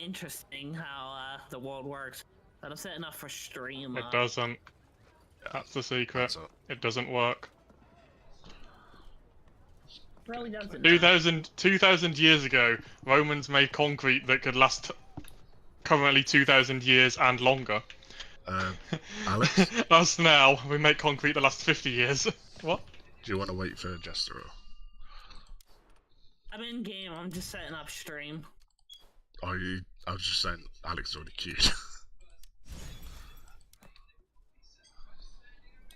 interesting how the world works. But I'm setting up for stream. It doesn't. That's the secret. It doesn't work. Really doesn't. 2,000 years ago, Romans made concrete that could last currently 2,000 years and longer. Alex? Us now, we make concrete that lasts 50 years. What? Do you want to wait for Jester? I'm in game, I'm just setting up stream. Are you? I was just saying, Alex is already queued.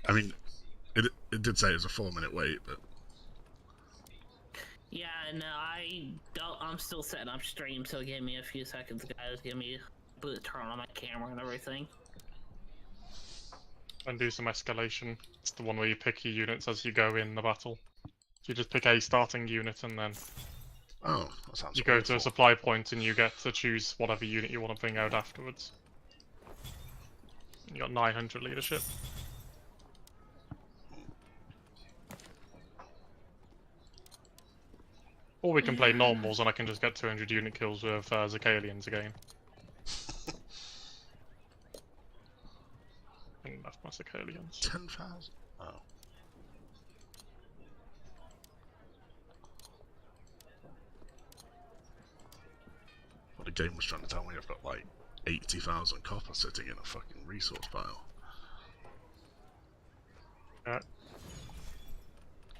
I mean, it did say it was a 4-minute wait, but... Yeah, no, I'm still setting up stream, so give me a few seconds, guys. Give me turn on my camera and everything. And do some escalation. It's the one where you pick your units as you go in the battle. You just pick a starting unit and then oh, that sounds you go to a supply point and you get to choose whatever unit you want to bring out afterwards. You got 900 leadership. Or we can play normals and I can just get 200 unit kills with Zakalians again. And that's my Zakalians. 10,000? Oh. Well, the game was trying to tell me I've got like 80,000 copper sitting in a fucking resource pile. Yeah.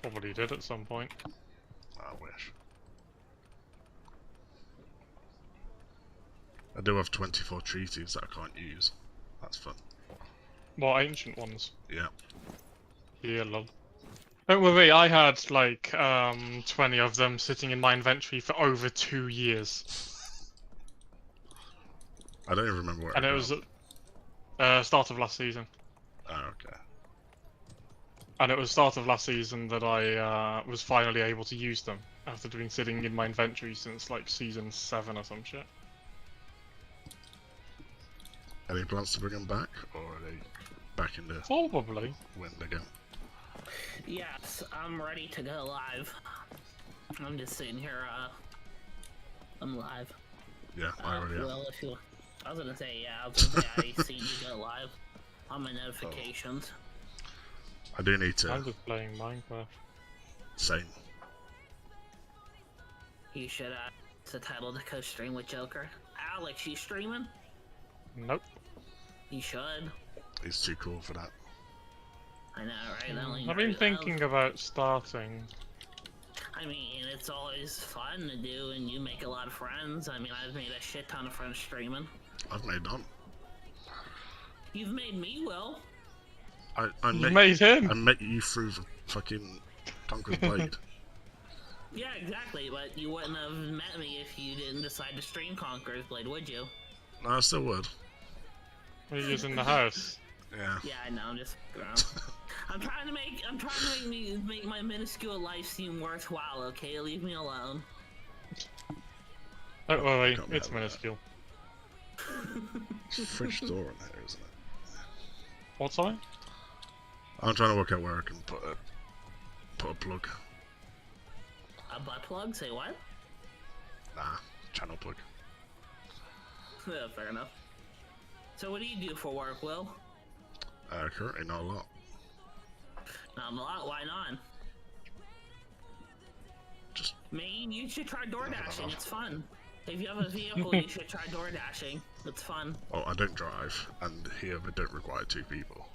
Probably did at some point. I wish. I do have 24 treaties that I can't use. That's fun. More ancient ones. Yeah. Yeah, lol. Don't worry, I had like 20 of them sitting in my inventory for over 2 years. I don't even remember where. And it was start of last season. Oh, okay. And it was start of last season that I was finally able to use them after being sitting in my inventory since like season 7 or some shit. Any plans to bring them back, or are they back in the Probably. wind again? Yes, I'm ready to go live. I'm just sitting here, I'm live. Yeah, I already am. Well, if you... I was gonna say, yeah, I was gonna say I seen you go live on my notifications. I do need to... I'm just playing Minecraft. Same. You should, it's the title to co-stream with Joker. Alex, you streaming? Nope. You should. He's too cool for that. I know, right? I've been thinking about starting. I mean, it's always fun to do, and you make a lot of friends. I mean, I've made a shit ton of friends streaming. I've made none. You've made me, Will. I made him. I met you through the fucking Conqueror's Blade. Yeah, exactly, but you wouldn't have met me if you didn't decide to stream Conqueror's Blade, would you? No, I still would. We're using the house. Yeah. Yeah, I know. I'm just. I'm trying to make my minuscule life seem worthwhile. Okay, leave me alone. Don't worry, it's minuscule. There's a fridge door in there, isn't it? What's that? I'm trying to work out where I can put a plug. A butt plug? Say what? Nah, channel plug. Yeah, fair enough. So what do you do for work, Will? Currently not a lot. Not a lot? Why not? Just... Maine, you should try door dashing. It's fun. If you have a vehicle, you should try door dashing. It's fun. Oh, I don't drive, and here they don't require 2 people.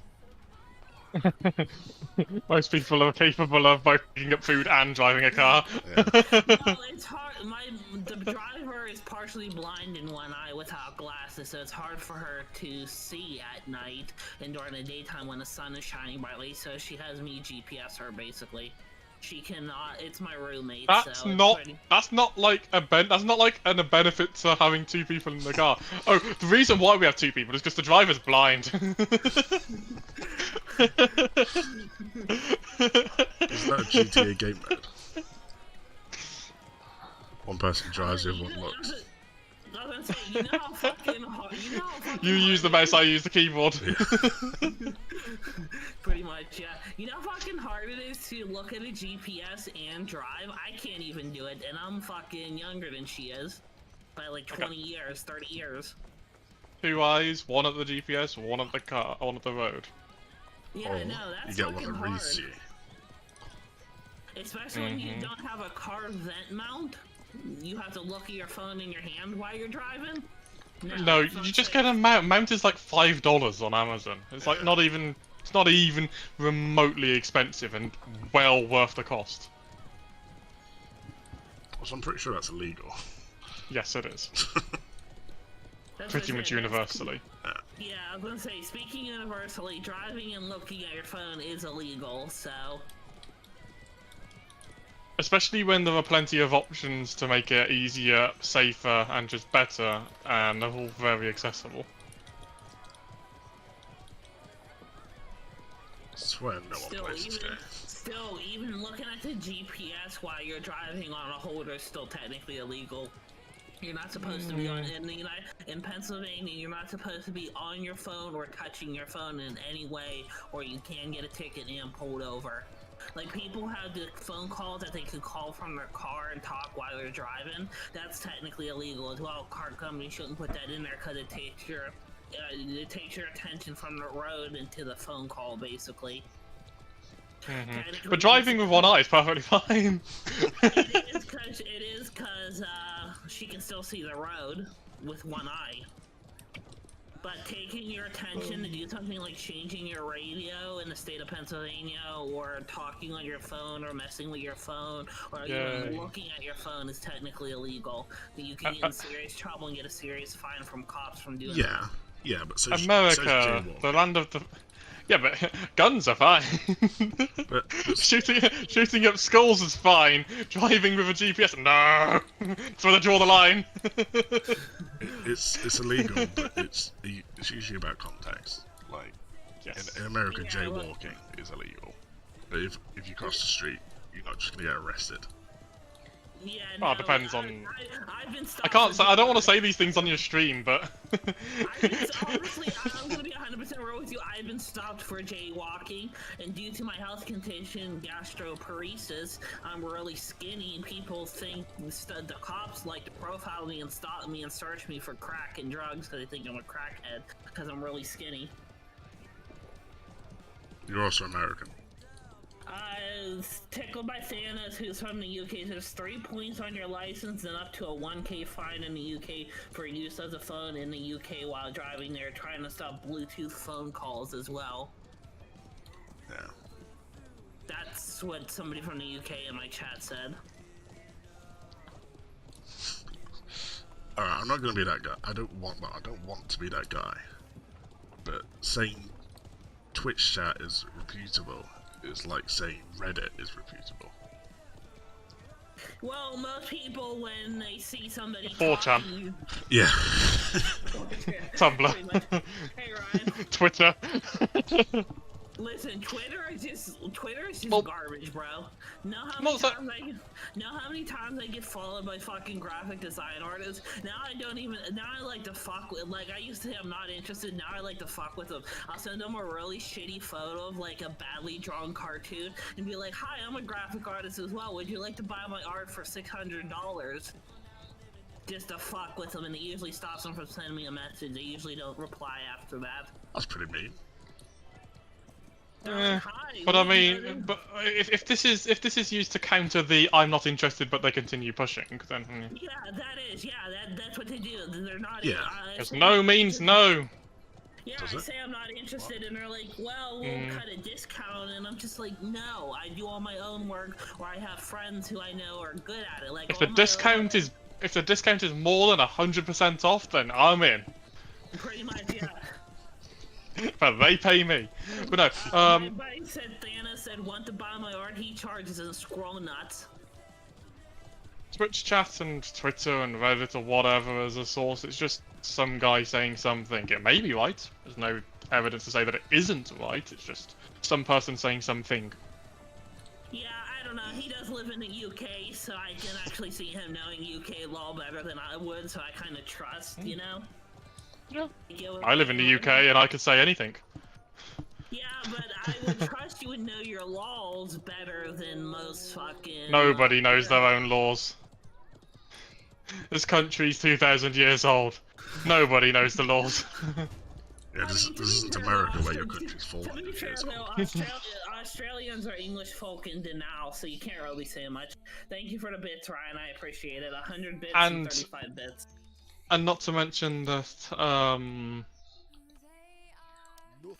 Most people are capable of both picking up food and driving a car. Yeah. No, it's hard. The driver is partially blind in one eye without glasses, so it's hard for her to see at night and during the daytime when the sun is shining brightly. So she has me GPS her basically. She cannot. It's my roommate. That's so not. That's not like a That's not like a benefit to having 2 people in the car. Oh, the reason why we have 2 people is because the driver's blind. Isn't that a GTA game mode? One person drives, the other one looks. I was gonna say, you know how fucking hard. You use the mouse, I use the keyboard. Yeah. Pretty much, yeah. You know how fucking hard it is to look at a GPS and drive? I can't even do it, and I'm fucking younger than she is. by like 20 years, 30 years. 2 eyes, 1 at the GPS, 1 at the car, 1 at the road. Yeah, Or no, that's you get one fucking that hard. reads you. Especially when you don't have a car vent mount. You have to look at your phone in your hand while you're driving. No, that's you not just safe. get a mount. Mount is like $5 on Amazon. It's like not even. It's not even remotely expensive and well worth the cost. So I'm pretty sure that's illegal. Yes, it is. That's Pretty what I much said, that's- universally. Yeah, I was gonna say, speaking universally, driving and looking at your phone is illegal, so... Especially when there are plenty of options to make it easier, safer, and just better, and they're all very accessible. I swear no one plays this game. Still, even looking at the GPS while you're driving on a holder is still technically illegal. You're not supposed to be on in Pennsylvania. You're not supposed to be on your phone or touching your phone in any way, or you can get a ticket and pulled over. Like, people have the phone calls that they could call from their car and talk while they're driving. That's technically illegal as well. Car companies shouldn't put that in there because it takes your attention from the road into the phone call, basically. But driving with one eye is perfectly fine. It is because she can still see the road with one eye. But taking your attention to do something like changing your radio in the state of Pennsylvania, or talking on your phone, or messing with your phone, or even looking at your phone is technically illegal. You can get in serious trouble and get a serious fine from cops from doing that. Yeah, but so America, the land of the... Yeah, but guns are fine. but shooting up skulls is fine. Driving with a GPS, no. That's where they draw the line. it's illegal, but it's usually about context. Like in America, jaywalking is illegal. But if you cross the street, you're not just gonna get arrested. Yeah, no, it depends on. I've been I can't. I don't want to say these things on your stream, but. Honestly, I'm gonna be 100% real with you. I've been stopped for jaywalking, and due to my health condition, gastroparesis, I'm really skinny, and people think the cops like to profile me and stop me and search me for crack and drugs because they think I'm a crackhead because I'm really skinny. You're also American. Tickled by Thanos, who's from the UK. There's 3 points on your license and up to a 1K fine in the UK for use of the phone in the UK while driving. They're trying to stop Bluetooth phone calls as well. Yeah. That's what somebody from the UK in my chat said. Alright, I'm not gonna be that guy. I don't want that. I don't want to be that guy. But saying Twitch chat is reputable is like saying Reddit is reputable. Well, most people, when they see somebody 4chan. talking... Yeah. Tumblr. Hey, Ryan. Twitter. Listen, Twitter is just garbage, bro. Know how many times I get followed by fucking graphic design artists? Now I like to fuck with, like, I used to say I'm not interested, now I like to fuck with them. I'll send them a really shitty photo of, like, a badly drawn cartoon and be like, hi, I'm a graphic artist as well, would you like to buy my art for $600? Just to fuck with them, and it usually stops them from sending me a message. They usually don't reply after that. That's pretty mean. But I mean, but if this is used to counter the I'm not interested, but they continue pushing, then yeah, that's what they do. They're not. Yeah. Because no means no. Yeah, I say I'm not interested, and they're like, well, we'll cut a discount, and I'm just like, no, I do all my own work, or I have friends who I know are good at it. Like, if the discount is more than 100% off, then I'm in. Pretty much, yeah. But they pay me. But no, My buddy said, Thanos said, want to buy my art, he charges and scroll nuts. Twitch chat and Twitter and Reddit or whatever as a source, it's just some guy saying something. It may be right. There's no evidence to say that it isn't right. It's just some person saying something. Yeah, I don't know. He does live in the UK, so I can actually see him knowing UK law better than I would, so I kind of trust, you know? Yeah. I live in the UK and I could say anything. Yeah, but I would trust you would know your laws better than most fucking... Nobody knows their own laws. This country's 2,000 years old. Nobody knows the laws. Yeah, this isn't America where your country's 400 years old. Australians are English folk in denial, so you can't really say much. Thank you for the bits, Ryan. I appreciate it. 100 bits and 35 bits. And not to mention that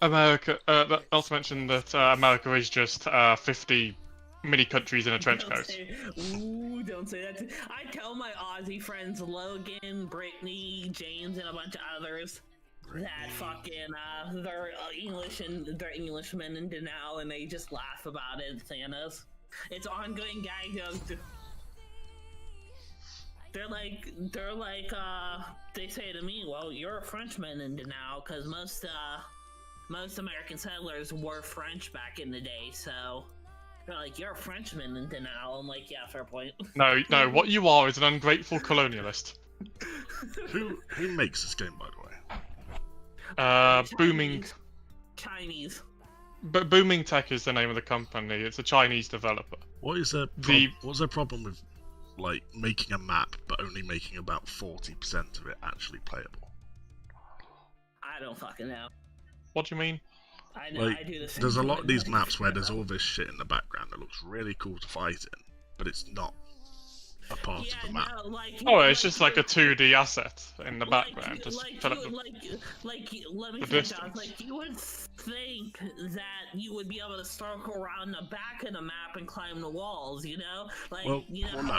America. Not to mention that America is just 50 mini countries in a trench coat. Don't say that. I tell my Aussie friends Logan, Brittany, James, and a bunch of others that fucking they're English and they're Englishmen in denial, and they just laugh about it. Thanos. It's ongoing gag jokes. They're like they say to me, well, you're a Frenchman in denial, because most American settlers were French back in the day, so they're like, you're a Frenchman in denial. I'm like, yeah, fair point. No, what you are is an ungrateful colonialist. Who makes this game, by the way? Booming. Chinese. But Booming Tech is the name of the company. It's a Chinese developer. What's their problem with like making a map but only making about 40% of it actually playable? I don't fucking know. What do you mean? I know. Like, I do the same. there's a lot of these maps where there's all this shit in the background that looks really cool to fight in, but it's not a part of the map. No, like, It's just like a 2D asset in the background. Let me finish out. Like, you would think that you would be able to circle around the back of the map and climb the walls, you know? Like, how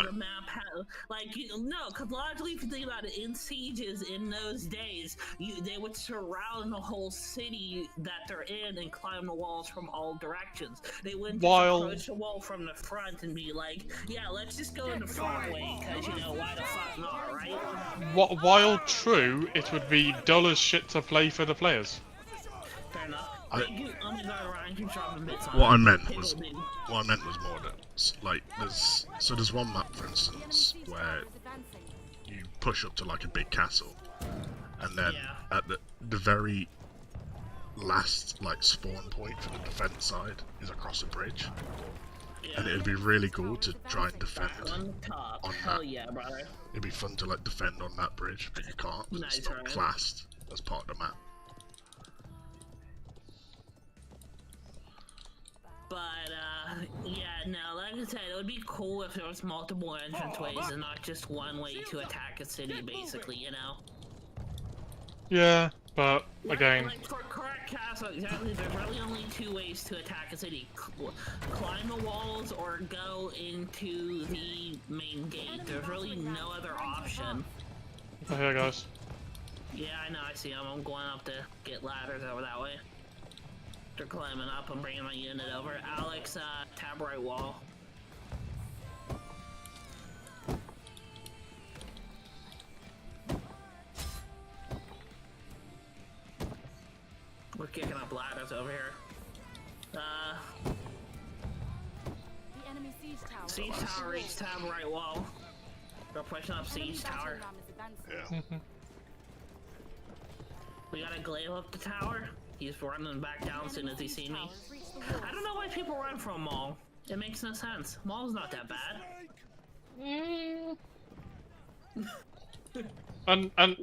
the map has, no, because largely if you think about it, in sieges in those days, they would surround the whole city that they're in and climb the walls from all directions. They wouldn't just approach the wall from the front and be like, yeah, let's just go in the front way, because, why the fuck not, right? While true, it would be dull as shit to play for the players. Fair enough. What I meant was more that, like, there's one map, for instance, where you push up to like a big castle, and then at the very last like spawn point for the defense side is across a bridge. And it'd be really cool to try and defend on Hell that. yeah, brother. It'd be fun to like defend on that bridge, but you can't. Nice, it's not classed as part of the map. But like I said, it would be cool if there was multiple entrance ways and not just one way to attack a city, basically, Yeah, but again, like for correct castle, exactly. There's really only two ways to attack a city: climb the walls or go into the main gate. There's really no other option. oh, here guys. Yeah, I know. I see them. I'm going up to get ladders over that way. They're climbing up. I'm bringing my unit over. Alex, tab right wall. We're kicking up ladders over here. The enemy siege tower. Siege tower reach tab right wall. They're pushing up siege tower. Yeah. We gotta glaive up the tower. He's running back down as soon as he sees me. I don't know why people run from a mall. It makes no sense. Mall's not that bad. And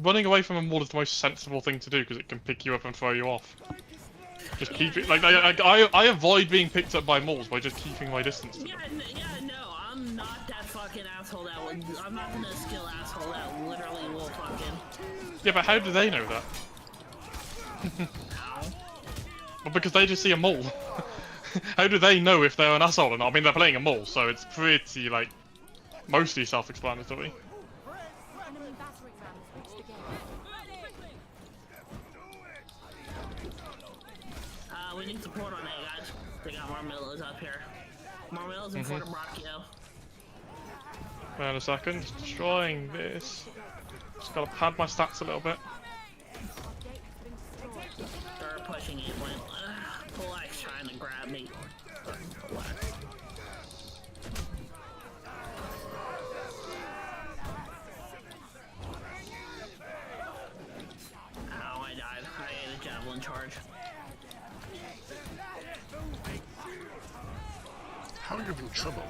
running away from a mall is the most sensible thing to do because it can pick you up and throw you off. Just keep it like I avoid being picked up by malls by just keeping my distance. To them. No, I'm not that fucking asshole that would. I'm not the skill asshole that literally will fucking. Yeah, but how do they know that? Well, because they just see a mall. How do they know if they're an asshole or not? I mean, they're playing a mall, so it's pretty like mostly self-explanatory. We need support on A, guys. They got Marmillos up here. Marmillos and Fort Brachio. Wait a second, destroying this. Just gotta pad my stats a little bit. They're pushing A point. Polak's trying to grab me. Ow, I died. I ate a javelin charge. How are you having trouble?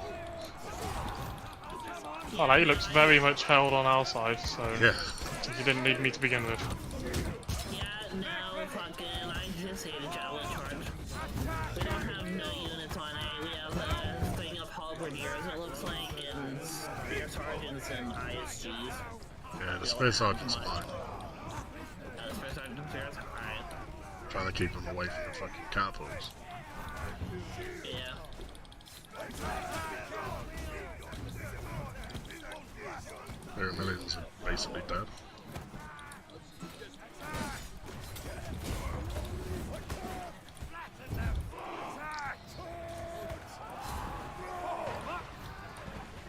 Oh, now he looks very much held on our side, so Yeah. you didn't need me to begin with. Yeah, no, fucking, I just hate a javelin charge. We don't have no units on A. We have a thing of halberdiers, it looks like, and spear sergeants and ISGs. Yeah, the space sergeant's fine. The spear sergeants here, alright. Trying to keep them away from the fucking catapults. Yeah. Their millions are basically dead.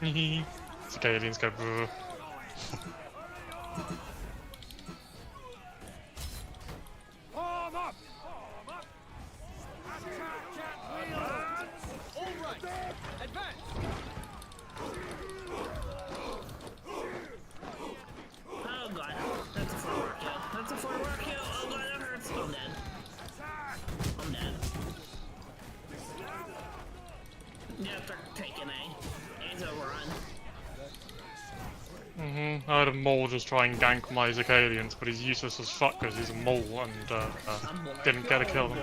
It's okay, aliens go brr. Oh god, that's a full work kill. That's a full work kill. Oh god, that hurts. I'm dead. I'm dead. Yeah, they're taking A. A's overrun. I had a mole just try and gank my Zicalians, but he's useless as fuck because he's a mole and didn't get a kill.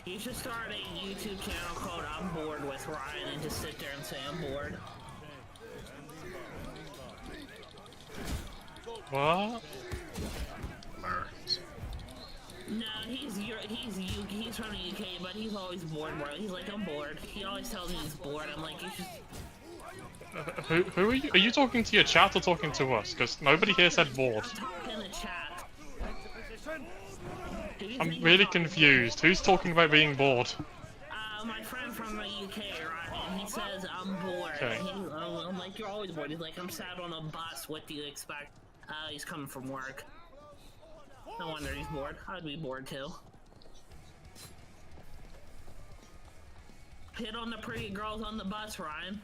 You should start a YouTube channel called I'm Bored with Ryan and just sit there and say I'm bored. What? Americans. No, he's from the UK, but he's always bored, bro. He's like, I'm bored. He always tells me he's bored. I'm like, you should... Who are you? Are you talking to your chat or talking to us? Because nobody here said bored. I'm talking to chat. I'm really confused. Who's talking about being bored? My friend from the UK, Ryan, he says, I'm bored. Okay. I'm like, you're always bored. He's like, I'm sat on a bus. What do you expect? He's coming from work. No wonder he's bored. I'd be bored too. Hit on the pretty girls on the bus, Ryan.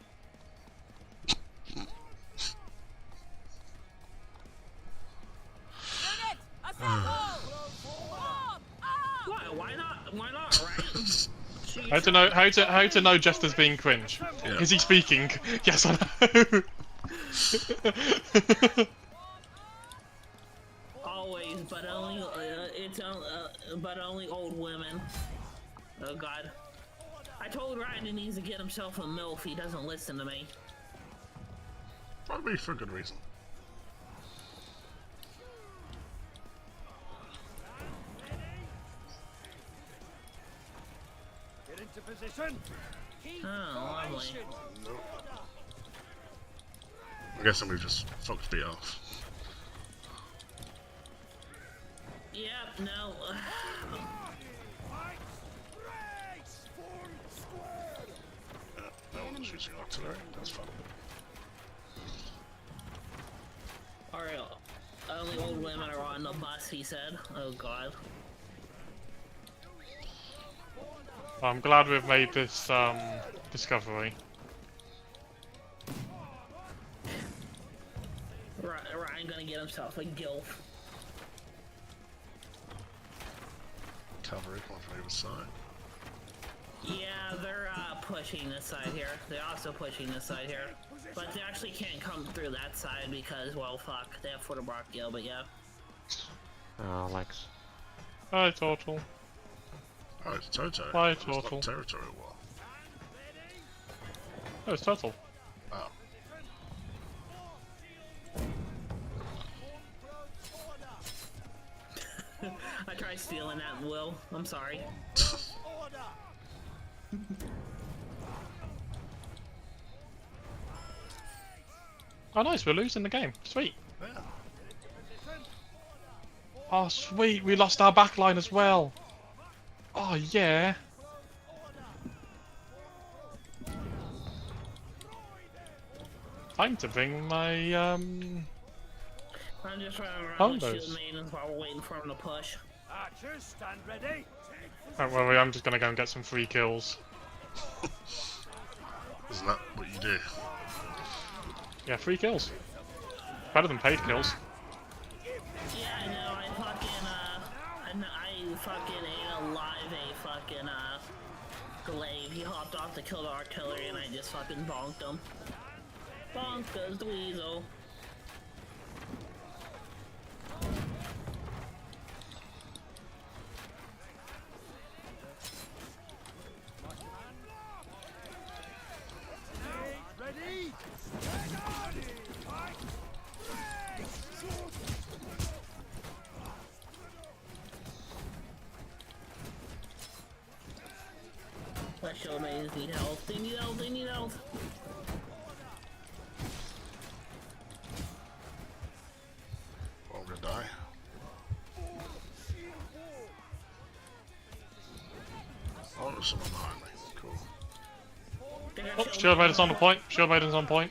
Why not? Why not, Ryan? How to know Jester's being cringe? Yeah. Is he speaking? Yes or no? Always, but only but only old women. Oh god. I told Ryan he needs to get himself a MILF. He doesn't listen to me. Probably for good reason. Get into position. Oh, lovely. I'm guessing we've just fucked B off. Yep, no. No one's using artillery, that's fine. Alright, only old women are on the bus, he said. Oh god. I'm glad we've made this discovery. Ryan gonna get himself a gilf. Cavalry coming from the other side. Yeah, they're pushing this side here. They're also pushing this side here. But they actually can't come through that side because, well, fuck. They have Fortebraccio, but yeah. Alex. Hi, Total. Oh, it's Toto. Hi, It's Total. not territorial war. Oh, it's Total. Oh. I tried stealing that, Will. I'm sorry. Oh, nice. We're losing the game. Sweet. Yeah. Oh, sweet. We lost our backline as well. Oh, yeah. Time to bring my, I'm just running around Oh, with those. shield maidens while we're waiting for them to push. Archers, stand ready. Don't worry, I'm just gonna go and get some free kills. Isn't that what you do? Yeah, free kills. Better than paid kills. Yeah, I know. I fucking ate alive a fucking glaive. He hopped off to kill the artillery and I just fucking bonked him. Bonk goes the weasel. Ready? My shield maidens need health. They need health. They need health. I'm gonna die. Oh, there's someone behind me. Cool. Oh, shield maiden's on the point. Shield maiden's on point.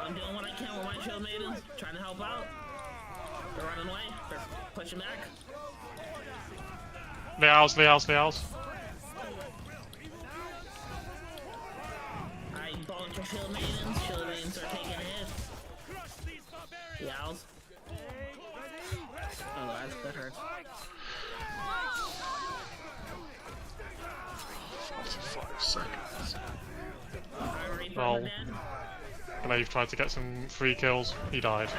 I'm doing what I can with my shield maidens. Trying to help out. They're running away. They're pushing back. Liaos. I bonked your shield maidens. Shield maidens are taking a hit. Yows. Oh, that hurts. 45 seconds. Well, Glaive tried to get some free kills. He died.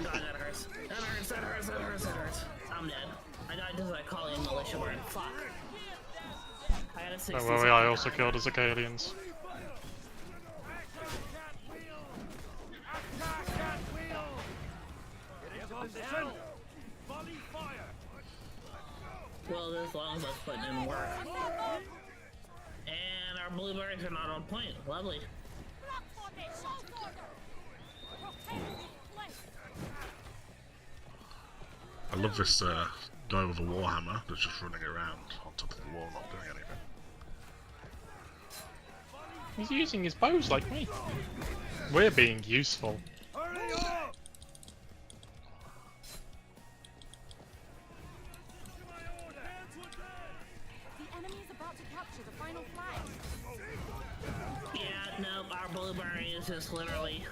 God, that hurts. That hurts. I'm dead. I died because I call in militia burn. Fuck. I had a 60 Don't worry, I also killed the Zacalians. Well, this longbow's putting in work. And our blueberries are not on point. Lovely. I love this guy with a warhammer that's just running around on top of the wall, not doing anything. He's using his bows like me. We're being useful. Hurry up! The enemy is about to capture the final flag. Yeah, nope, our blueberry is just literally...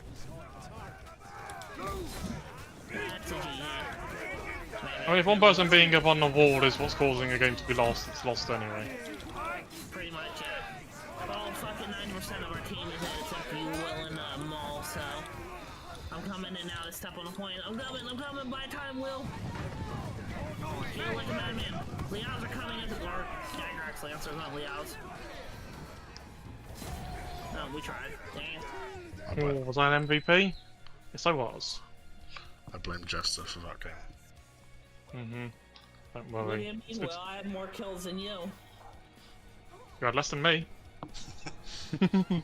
That's a GG. I mean, if one person being up on the wall is what's causing a game to be lost, it's lost anyway. Pretty much, yeah. Well, fucking 90% of our team is in except you, Will, and Maul, so... I'm coming in now to step on a point. I'm coming, by time, Will! Feel like a madman. Liaos are coming in, or Jagrax Lancers, not Liaos. No, we tried. Dang it. Oh, was I an MVP? Yes, I was. I blame Jester for that game. Don't What do worry. you mean, It's Will? good. I had more kills than you. You had less than me. And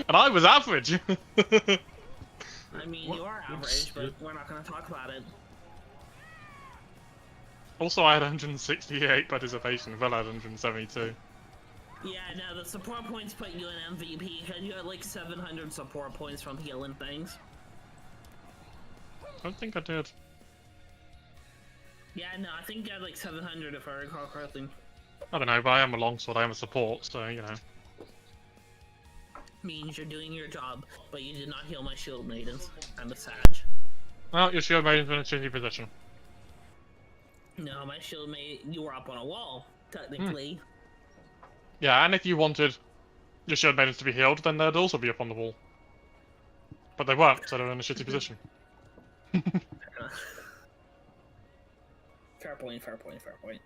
I was average! I mean, you are average, but we're not gonna talk about it. Also, I had 168 participation, Will had 172. Yeah, no, the support points put you in MVP, because you had like 700 support points from healing things. I don't think I did. Yeah, no, I think you had like 700 if I recall correctly. I don't know, but I am a longsword, I am a support, so, you know. Means you're doing your job, but you did not heal my shield maidens. I'm a sage. Well, your shield maiden's in a shitty position. No, my shield maid, you were up on a wall, technically. Yeah, and if you wanted your shield maidens to be healed, then they'd also be up on the wall. But they weren't, so they're in a shitty position. Fair point, fair point, fair point.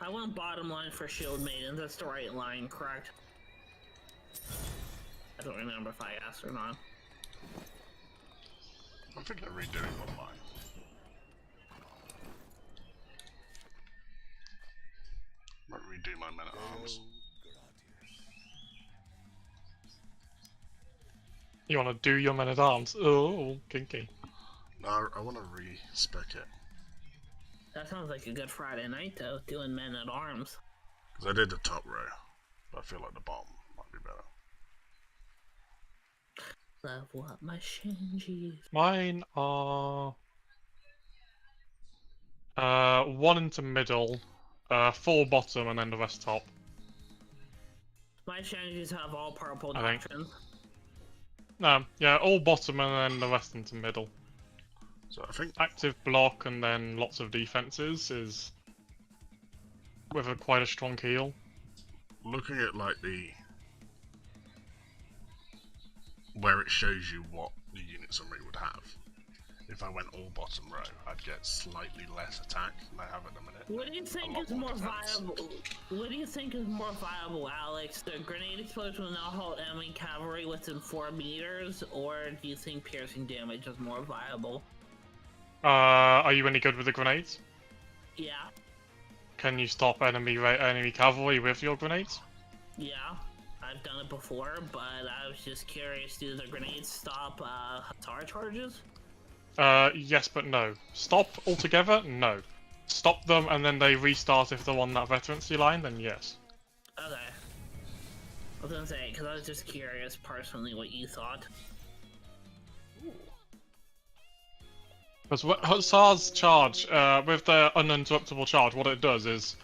I went bottom line for shield maidens, that's the right line, correct? I don't remember if I asked or not. I think they're redoing one of mine. Might redo my men at arms. You want to do your men at arms? Oh, kinky. No, I want to re-spec it. That sounds like a good Friday night, though, doing men at arms. Because I did the top row, but I feel like the bottom might be better. Level up my shinjies. Mine are... 1 into middle, 4 bottom, and then the rest top. My shinjies have all purple I think. doctrines. No, yeah, all bottom and then the rest into middle. So I think active block and then lots of defenses is with quite a strong heal. looking at like where it shows you what the unit summary would have. If I went all bottom row, I'd get slightly less attack than I have at the minute. What do you think lot is more more defense. viable? What do you think is more viable, Alex? The grenade explosion will now halt enemy cavalry within 4 meters, or do you think piercing damage is more viable? Are you any good with the grenades? Yeah, Can you stop enemy cavalry with your grenades? yeah. I've done it before, but I was just curious, do the grenades stop Hussar charges? Yes, but no. Stop altogether? No. Stop them and then they restart if they're on that veterancy line, then yes. Okay. I was gonna say, because I was just curious personally what you thought. Because Hussar's charge, with their uninterruptible charge, what it does is,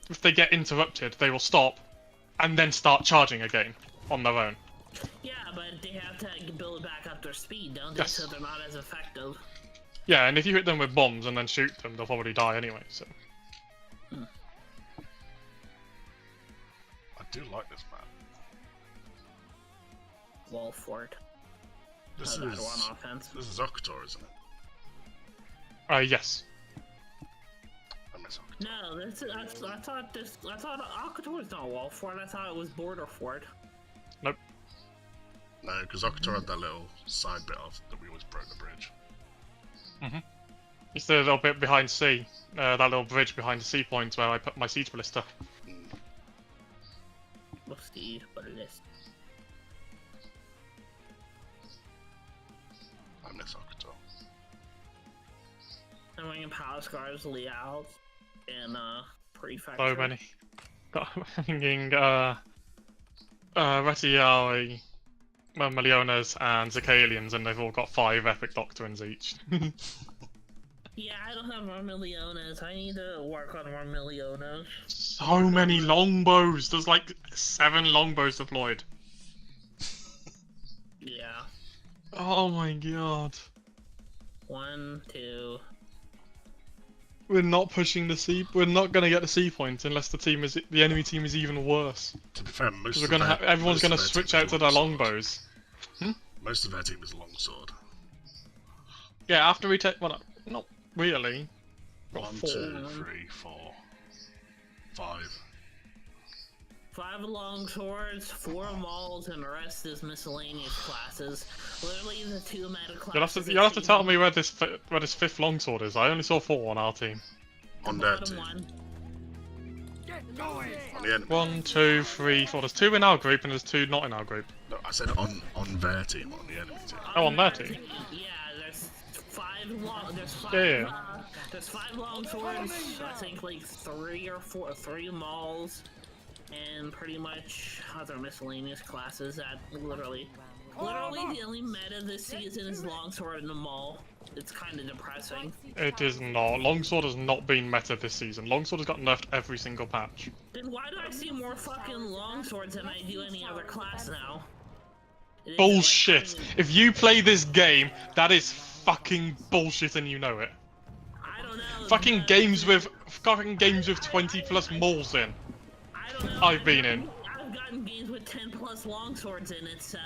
if they get interrupted, they will stop, and then start charging again, on their own. Yeah, but they have to build back up their speed, don't they? Yes. So they're not as effective. Yeah, and if you hit them with bombs and then shoot them, they'll probably die anyway, so... I do like this map. Wall fort. This That is one offense. this is Okator, isn't it? Yes. I miss Okator. No, this is, I thought Akator was not wall fort. I thought it was border fort. Nope. No, because Okator had that little side bit off that we always broke the bridge. It's the little bit behind C, that little bridge behind the C point where I put my siege ballista. What's the list? I miss Okator. I'm wearing Palace Guards layout and prefecture. So many. Got hanging, Retiali, Melionas, and Zacalians, and they've all got 5 epic doctrines each. Yeah, I don't have Marmilionas. I need to work on Marmilionas. So many longbows! There's like 7 longbows deployed. Yeah. Oh my god. 1, 2. We're not pushing the C. We're not gonna get the C point unless the enemy team is even worse. To be fair, Because everyone's gonna switch out to their longbows. Most of their team is longsword. Yeah, after we take, well, not really. Got 1, 4. 2, 3, 4, 5. 5 long swords, 4 mauls, and the rest is miscellaneous classes. Literally the 2 meta classes. You'll have to tell me where this 5th longsword is. I only saw 4 on our team. On their Bottom team. one. Get going! On the enemy. 1, 2, 3, 4. There's 2 in our group and there's 2 not in our group. No, I said on their team, on the enemy team. Oh, on their team. Yeah, there's 5 long. There's 5. Yeah. There's 5 long swords. I think like 3 or 4, 3 mauls, and pretty much other miscellaneous classes that literally the only meta this season is longsword and the maul. It's kind of depressing. It is not. Longsword has not been meta this season. Longsword has got nerfed every single patch. Then why do I see more fucking longswords than I do any other class now? It is, Bullshit! like, If you play this game, that is fucking bullshit and you know it. I don't know. Fucking games with 20 plus mauls in. I don't know. I've been in. I've gotten games with 10 plus longswords in it, so.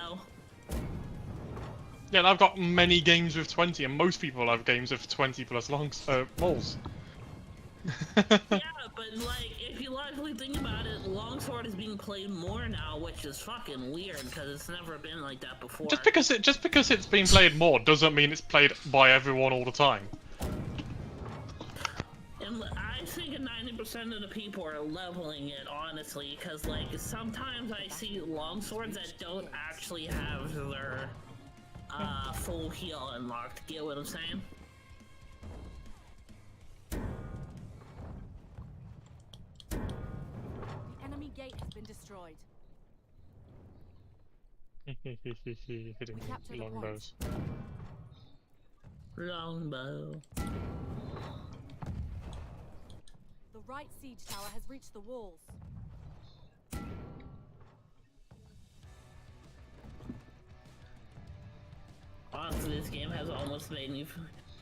Yeah, and I've got many games with 20, and most people have games with 20 plus mauls. Yeah, but like, if you logically think about it, longsword is being played more now, which is fucking weird because it's never been like that before. Just because it's been played more doesn't mean it's played by everyone all the time. And I think 90% of the people are leveling it, honestly, because like sometimes I see longswords that don't actually have their full heal unlocked. Get what I'm saying? The enemy gate has been destroyed. Hitting captured the longbows. Longbow. The right siege tower has reached the walls. Honestly, this game has almost made me.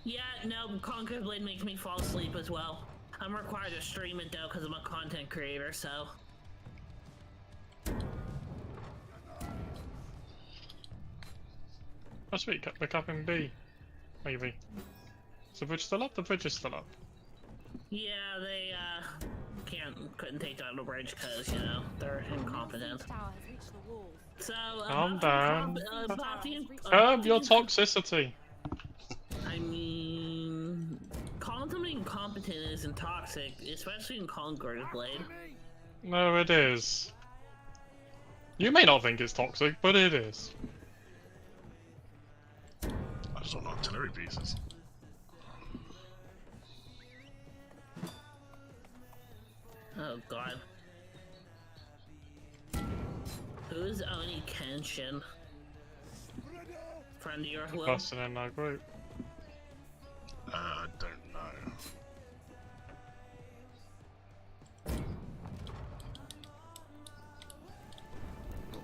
Yeah, no, Conqueror Blade makes me fall asleep as well. I'm required to stream it though because I'm a content creator, so. Oh sweet, we're capping B. Maybe. Is the bridge still up? The bridge is still up. Yeah, they couldn't take down the bridge because, you know, they're incompetent. Tower has reached the walls. So, Calm down. Curb Curb your toxicity. I mean, calling somebody incompetent isn't toxic, especially in Conqueror's Blade. No, it is. You may not think it's toxic, but it is. I just want artillery pieces. Oh god. Who's Oni Kenshin? Friend of yours, Will? Person in our group. I don't know.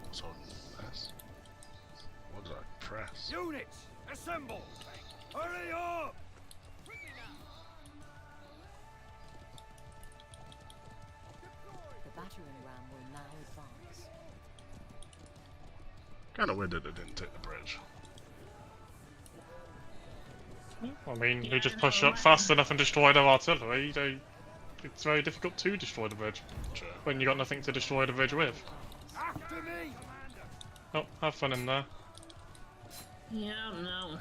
What's on this? What did I press? Units, assemble! Hurry up! The battering ram will now advance. Kinda weird that it didn't take the bridge. I mean, they just push up fast enough and destroy their artillery. It's very difficult to destroy the bridge Sure. when you got nothing to destroy the bridge with. After me! Oh, have fun in there. Yeah, no.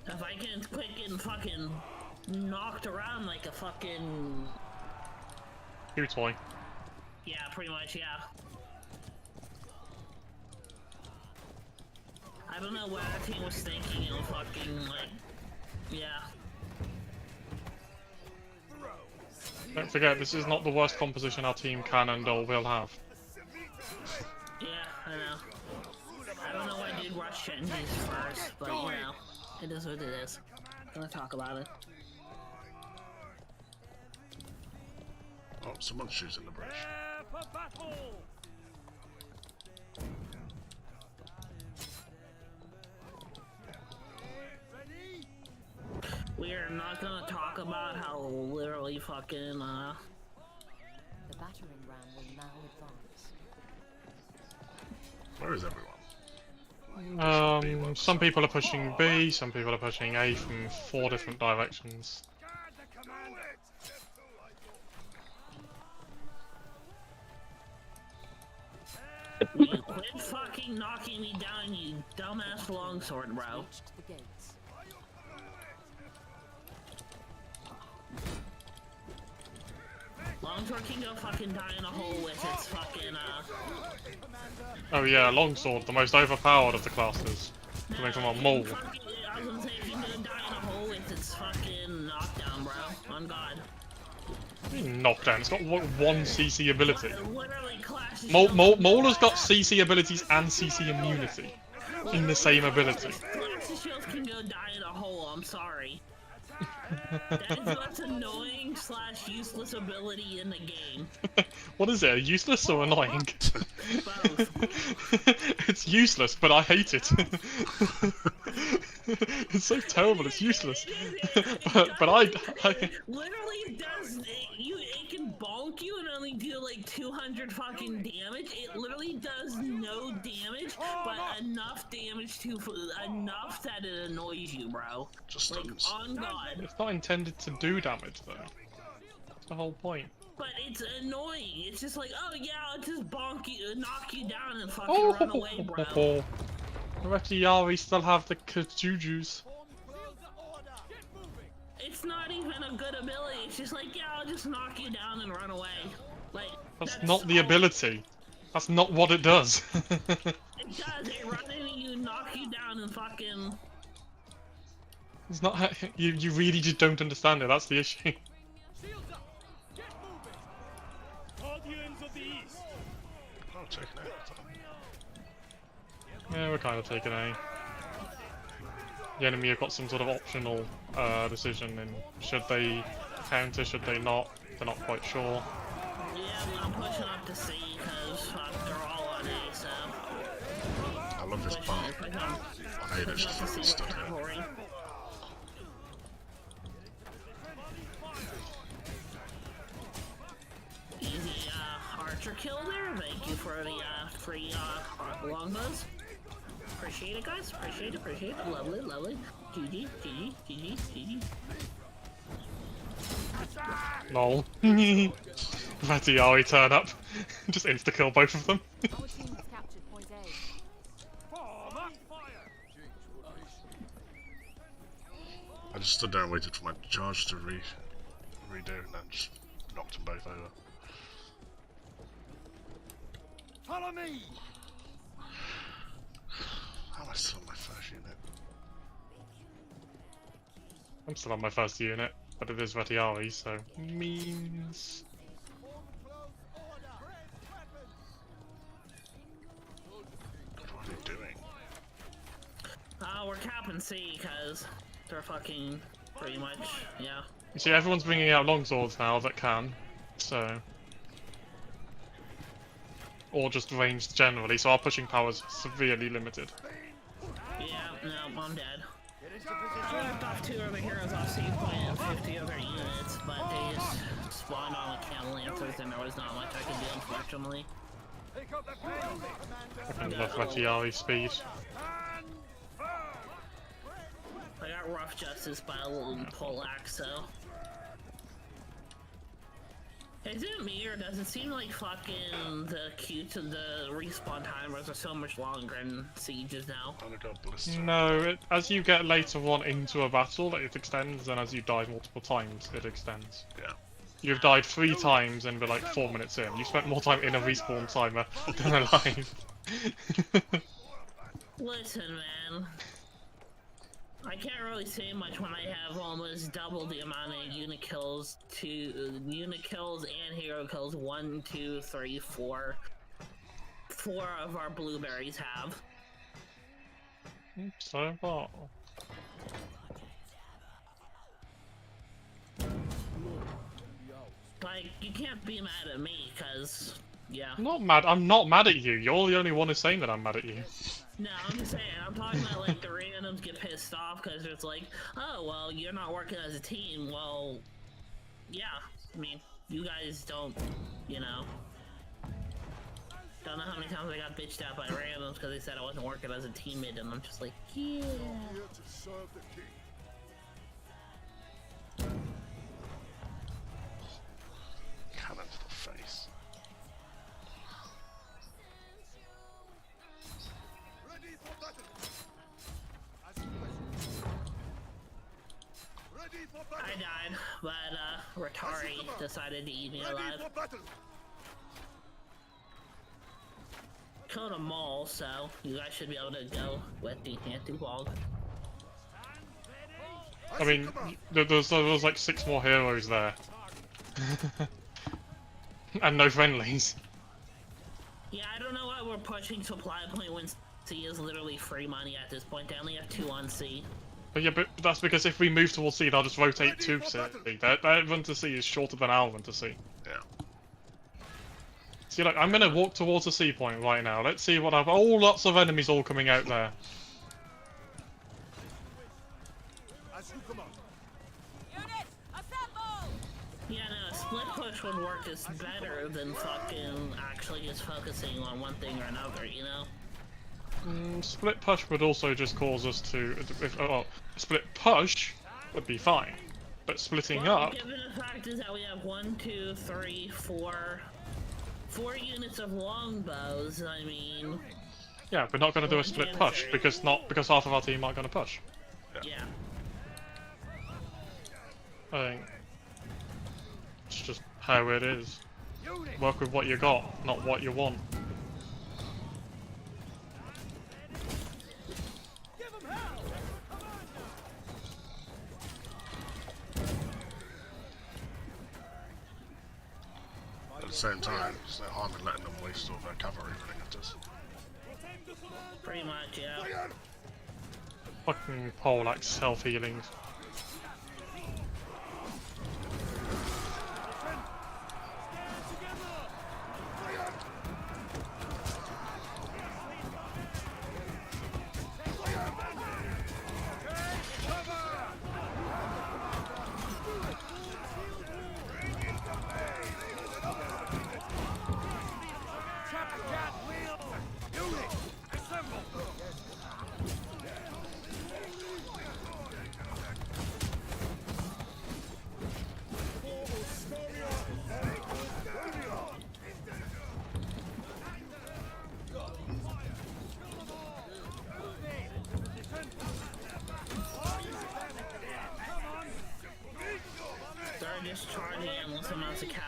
If I can quit getting fucking knocked around like a fucking... You toy. Yeah, pretty much, yeah. I don't know what our team was thinking of fucking, like... Yeah. Don't forget, this is not the worst composition our team can and or will have. Yeah, I know. I don't know why I did rush changes first, but you know, it is what it is. I'm gonna talk about it. Oh, someone's shooting the bridge. Prepare for battle! Ready? We are not gonna talk about how literally fucking, The battering ram will now advance. Where is everyone? Some people are pushing B, some people are pushing A from 4 different directions. Guard the commander! you quit fucking knocking me down, you dumbass longsword, bro. Reached the gates. Longsword can go fucking die in a hole with its fucking, Oh yeah, longsword, the most overpowered of the classes. Coming from a mole. fucking, I was gonna say, if you can die in a hole with its fucking knockdown, bro. On God. What do you mean knockdown? It's got one CC ability. Literally Clash of Mole has got CC abilities and CC immunity in the same ability. Clash of Shields can go die in a hole, I'm sorry. That is the most annoying / useless ability in the game. What is it? Useless or annoying? Both. It's useless, but I hate it. It's so terrible. It's useless. but I Literally it does, it can bonk you and only do like 200 fucking damage. It literally does no damage, but enough damage enough that it annoys you, bro. Just Like, stuns. on God. It's not intended to do damage though. That's the whole point. But it's annoying. It's just like, oh yeah, I'll just bonk you, knock you down and fucking run away, bro. The rest of Yari still have the Kajujus. It's not even a good ability. It's just like, yeah, I'll just knock you down and run away. Like, That's not the ability. That's not what it does. It does. It run into you, knock you down, and fucking. It's not how, you really just don't understand it, that's the issue. Shields up! Get moving! Guardians of the East! Oh, checking it. Yeah, we're kind of taking A. The enemy have got some sort of optional decision in should they counter, should they not. They're not quite sure. Yeah, I'm pushing up to C because fuck, they're all on A, so. I love this bar. On 8 it's just fucking stood here. Easy archer kill there. Thank you for the free longbows. Appreciate it, guys. Appreciate it. Lovely, lovely. GG, GG, GG, GG. Lol. Vatiari turn up. Just insta-kill both of them. Our team has captured point A. I just stood there and waited for my charge to redo and then just knocked them both over. Follow me! How am I still on my first unit? I'm still on my first unit, but it is Vatiari, so means. What are they doing? We're capping C because they're fucking pretty much, yeah. You see, everyone's bringing out longswords now that can, so. Or just ranged generally, so our pushing power is severely limited. Yeah, no, I'm dead. I left off 2 other heroes off C point and 50 other units, but they just spawned on with camel lancers and there was not much I could do, unfortunately. I love Vatiari speed. I got rough justice by a little poleaxe, so. Is it me, or does it seem like fucking the the respawn timers are so much longer in Sieges now? I'm gonna go blister. No, as you get later on into a battle, it extends, and as you die multiple times, it extends. Yeah. You've died 3 times and we're like 4 minutes in. You spent more time in a respawn timer than alive. Listen, man. I can't really say much when I have almost double the amount of unit kills and hero kills. 1, 2, 3, 4. 4 of our blueberries have. So what? Like, you can't be mad at me, cause, yeah. I'm not mad at you. You're the only one who's saying that I'm mad at you. No, I'm just saying, I'm talking about, like, the randoms get pissed off because it's like, oh, well, you're not working as a team. Well, yeah, I mean, you guys don't, you know. Don't know how many times I got bitched out by randoms because they said I wasn't working as a teammate, and I'm just like, yeah. Cannon to the face. I died, but Ratari decided to eat me alive. Killed them all, so you guys should be able to go with the anti-wall. I mean, there was like 6 more heroes there. And no friendlies. Yeah, I don't know why we're pushing supply point when C is literally free money at this point. They only have 2 on C. But yeah, but that's because if we move towards C, they'll just rotate to C. Their run to C is shorter than our run to C. Yeah. See, like, I'm gonna walk towards the C point right now. Let's see what I've. Oh, lots of enemies all coming out there. Yeah, no, split push would work is better than fucking actually just focusing on one thing or another, you know? Split push would also just cause us to. Split push would be fine, but splitting Well, up. given the fact is that we have 1, 2, 3, 4 units of longbows, I mean. Yeah, we're not going to do a split push because half of our team aren't going to push. Yeah. I think it's just how it is. Work with what you got, not what you want. At the same time, there's no harm in letting them waste all their cavalry running at us. Pretty much, yeah. Fucking poleaxe self-healing.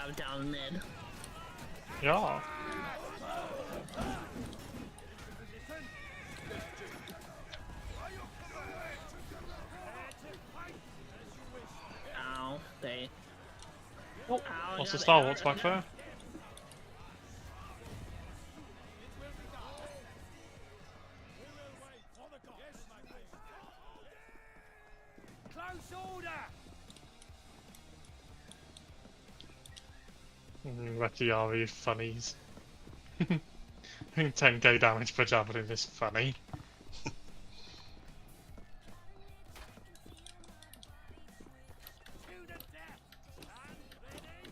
have down mid. Yeah. Ow, they. Oh, Ow, what's yeah, the Star they Wars are- back there? Close order! Retiari funnies. 10k damage per javelin is funny. To the death! And ready?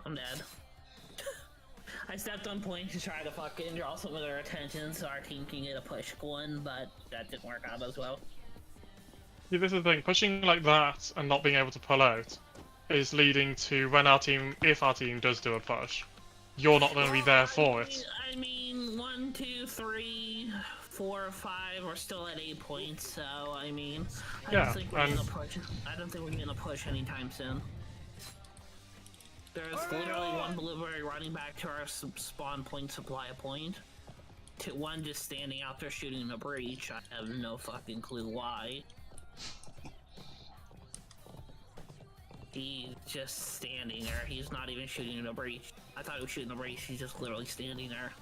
I'm dead. I stepped on point to try to fucking draw some of their attention so our team can get a push going, but that didn't work out as well. See, this is the thing. Pushing like that and not being able to pull out is leading to when if our team does do a push, you're not going to be there for it. I mean, 1, 2, 3, 4, 5, we're still at 8 points, so I mean, I Yeah, don't think we're and- gonna push. I don't think we're gonna push anytime soon. There's literally one blueberry running back to our spawn point supply point. One just standing out there shooting a breach. I have no fucking clue why. He's just standing there. He's not even shooting a breach. I thought he was shooting a breach. He's just literally standing there.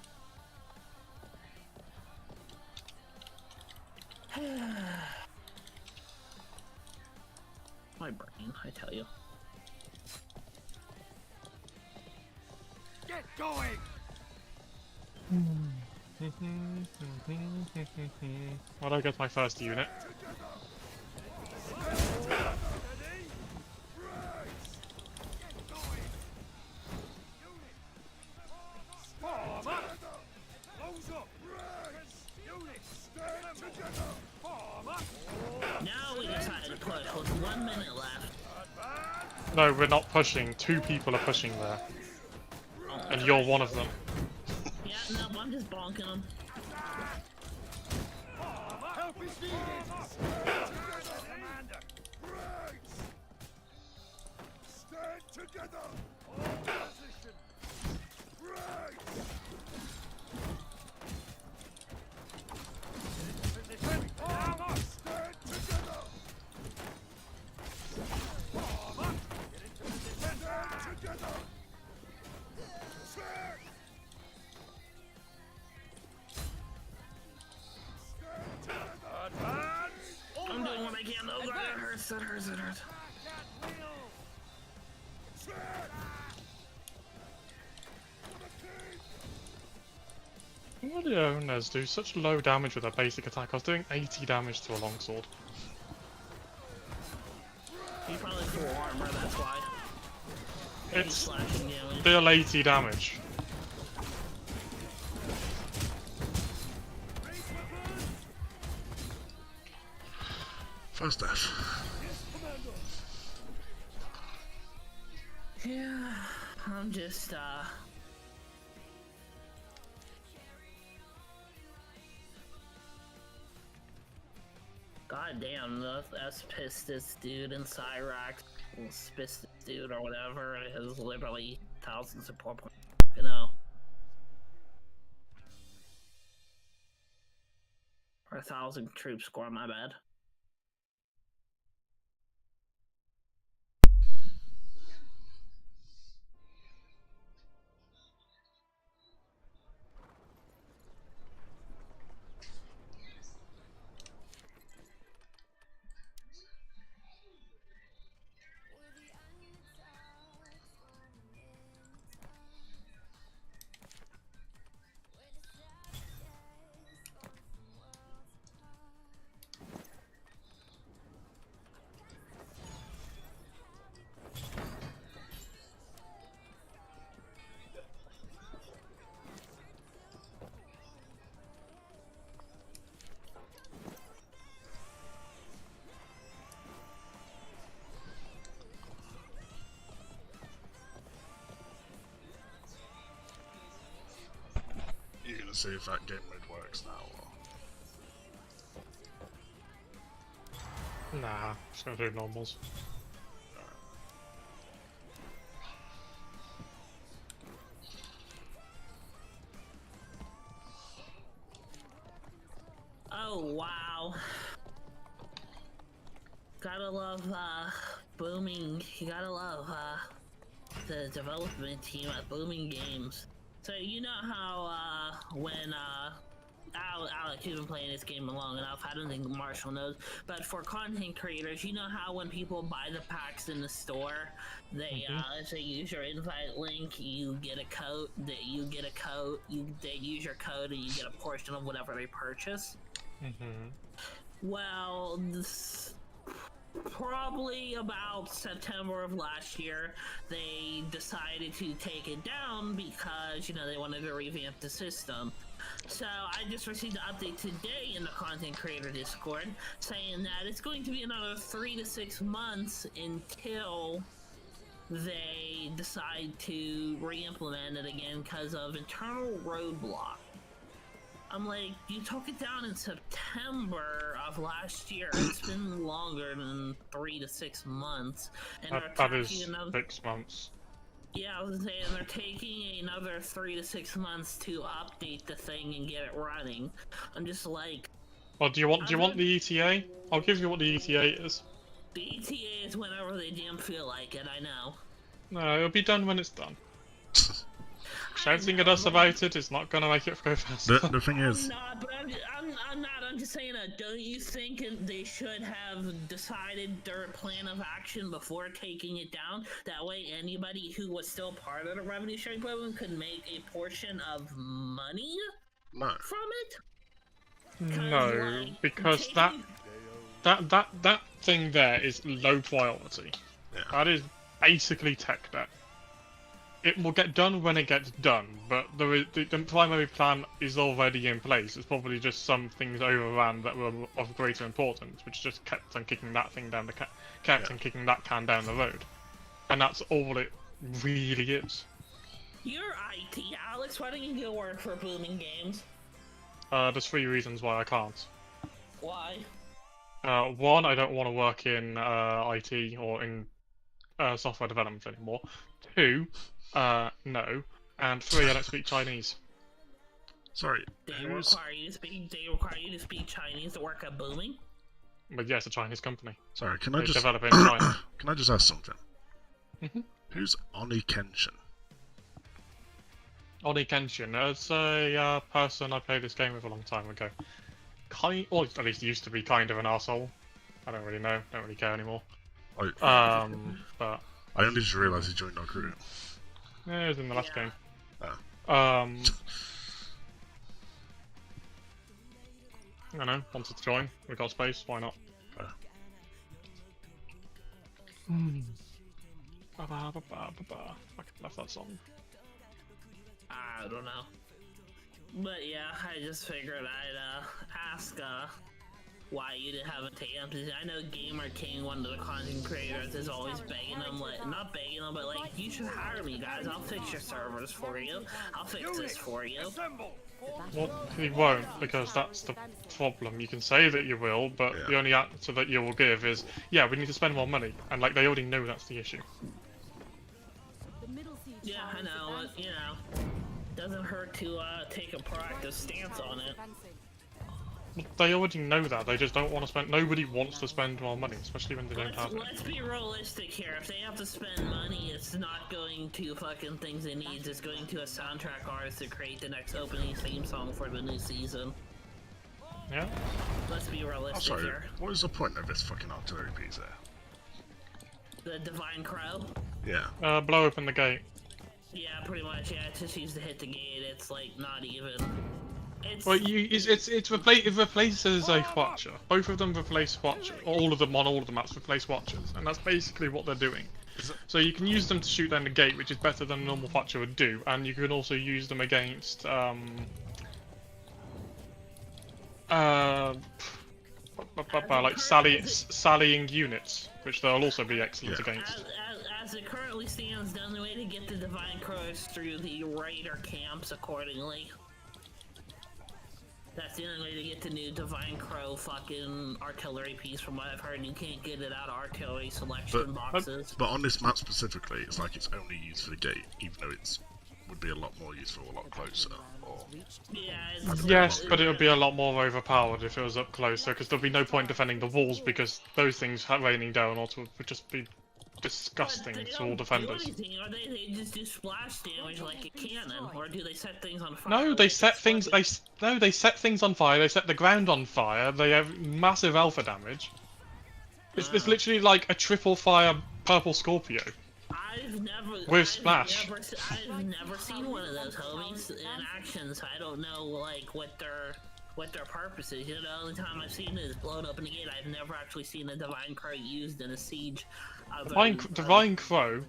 My brain, I tell you. Get going! Why do I get my first unit? Form up! Close up! Units, stand together! Form up! Now we decided to push with 1 minute left. No, we're not pushing. 2 people are pushing there. And you're one of them. Yeah, no, I'm just bonking him. Help is needed! Commander! Stand together! All position! Position! Form up! Stand together! Form up! Get into position! Stand together! Advance! I'm doing what I can. Oh god, it hurts, it hurts, it hurts. Why do owners do such low damage with their basic attack? I was doing 80 damage to a longsword. You probably full armor, that's why. It's Slashing damage. still 80 damage. First death. Yeah, I'm just, God damn, that's pissed this dude in Cyrax, pissed this dude or whatever, has literally thousands of support points, you know. Or 1,000 troop score, my bad. You're gonna see if that game mode works now. Or... Nah, just gonna do normals. gotta love Booming. You gotta love the development team at Booming Games. So you know how when Alex, you've been playing this game long enough. I don't think Marshall knows, but for content creators, you know how when people buy the packs in the store, they if they use your invite link, you get a code. They use your code, and you get a portion of whatever they purchase. Well, probably about September of last year, they decided to take it down because, you know, they wanted to revamp the system. So I just received an update today in the content creator Discord saying that it's going to be another 3 to 6 months until they decide to re-implement it again because of internal roadblock. I'm like, you took it down in September of last year. It's been longer than 3 to 6 months. And That is 6 months. Yeah, I was saying they're taking another 3 to 6 months to update the thing and get it running. I'm just like... Well, do you want the ETA? I'll give you what the ETA is. The ETA is whenever they damn feel like it, I know. No, it'll be done when it's done. Shouting at us about it is not gonna make it go faster. The thing is... I'm just saying that, don't you think they should have decided their plan of action before taking it down? That way anybody who was still part of the revenue sharing program could make a portion of money from it? No, because that thing there is low priority. Yeah. That is basically tech debt. It will get done when it gets done, but the primary plan is already in place. It's probably just some things overran that were of greater importance, which just kept on kicking that thing down on kicking that can down the road, and that's all it really is. You're IT, Alex. Why don't you go work for Booming Games? There's 3 reasons why I can't. Why? 1, I don't want to work in IT or in software development anymore. 2, no. And 3, I don't speak Chinese. Sorry, They require you to speak Chinese to work at Booming? But yeah, it's a Chinese company. Sorry, can They I just develop in China. can I just ask something? Who's Oni Kenshin? Oni Kenshin, as a person I played this game with a long time ago. Or at least used to be kind of an arsehole. I don't really know, don't really care anymore. But... I only just realised he joined our crew. Yeah, it was in the last game. Oh. I don't know, wanted to join. We got space, why not? I love that song. I don't know. But yeah, I just figured I'd ask why you haven't taken them. I know Gamer King, one of the content creators, is always begging them, like, not begging them, but like, you should hire me, guys. I'll fix your servers for you. I'll fix this for you. Well, you won't, because that's the problem. You can say that you will, but the only answer that you will give is, yeah, we need to spend more money. And like, they already know that's the issue. Yeah, I know, but, you know, doesn't hurt to take a proactive stance on it. They already know that, they just don't want to spend. Nobody wants to spend more money, especially when they don't have it. Let's be realistic here. If they have to spend money, it's not going to fucking things it needs. It's going to a soundtrack artist to create the next opening theme song for the new season. Yeah? Let's be realistic here. What is the point of this fucking artillery piece there? The Divine Crow? Yeah. Blow open the gate. Yeah, pretty much. Yeah, it's just used to hit the gate. It's like not even. Well, it replaces a Watcher. Both of them replace Watcher. All of them on all of the maps replace Watchers, and that's basically what they're doing. So you can use them to shoot down the gate, which is better than a normal Watcher would do, and you can also use them against like sallying units, which they'll also be excellent against. As it currently stands, the only way to get the Divine Crow is through the Raider camps accordingly. That's the only way to get the new Divine Crow fucking artillery piece from what I've heard. You can't get it out of artillery selection boxes. But on this map specifically, it's like it's only used for the gate, even though it's would be a lot more useful, a lot closer. Or Yeah. Yes, but it would be a lot more overpowered if it was up closer, because there'd be no point defending the walls, because those things raining down onto it would just be disgusting to all defenders. Do anything, or they just do splash damage like a cannon, or do they set things on fire? No, they like set things. explosives? They set things on fire. They set the ground on fire. They have massive alpha damage. It's literally like a triple fire purple Scorpio. I've Splash. I've never seen one of those homies in action, so I don't know like what their purpose is. You know, the only time I've seen it is blown up in the gate. I've never actually seen a Divine Crow used in a siege. Divine Crow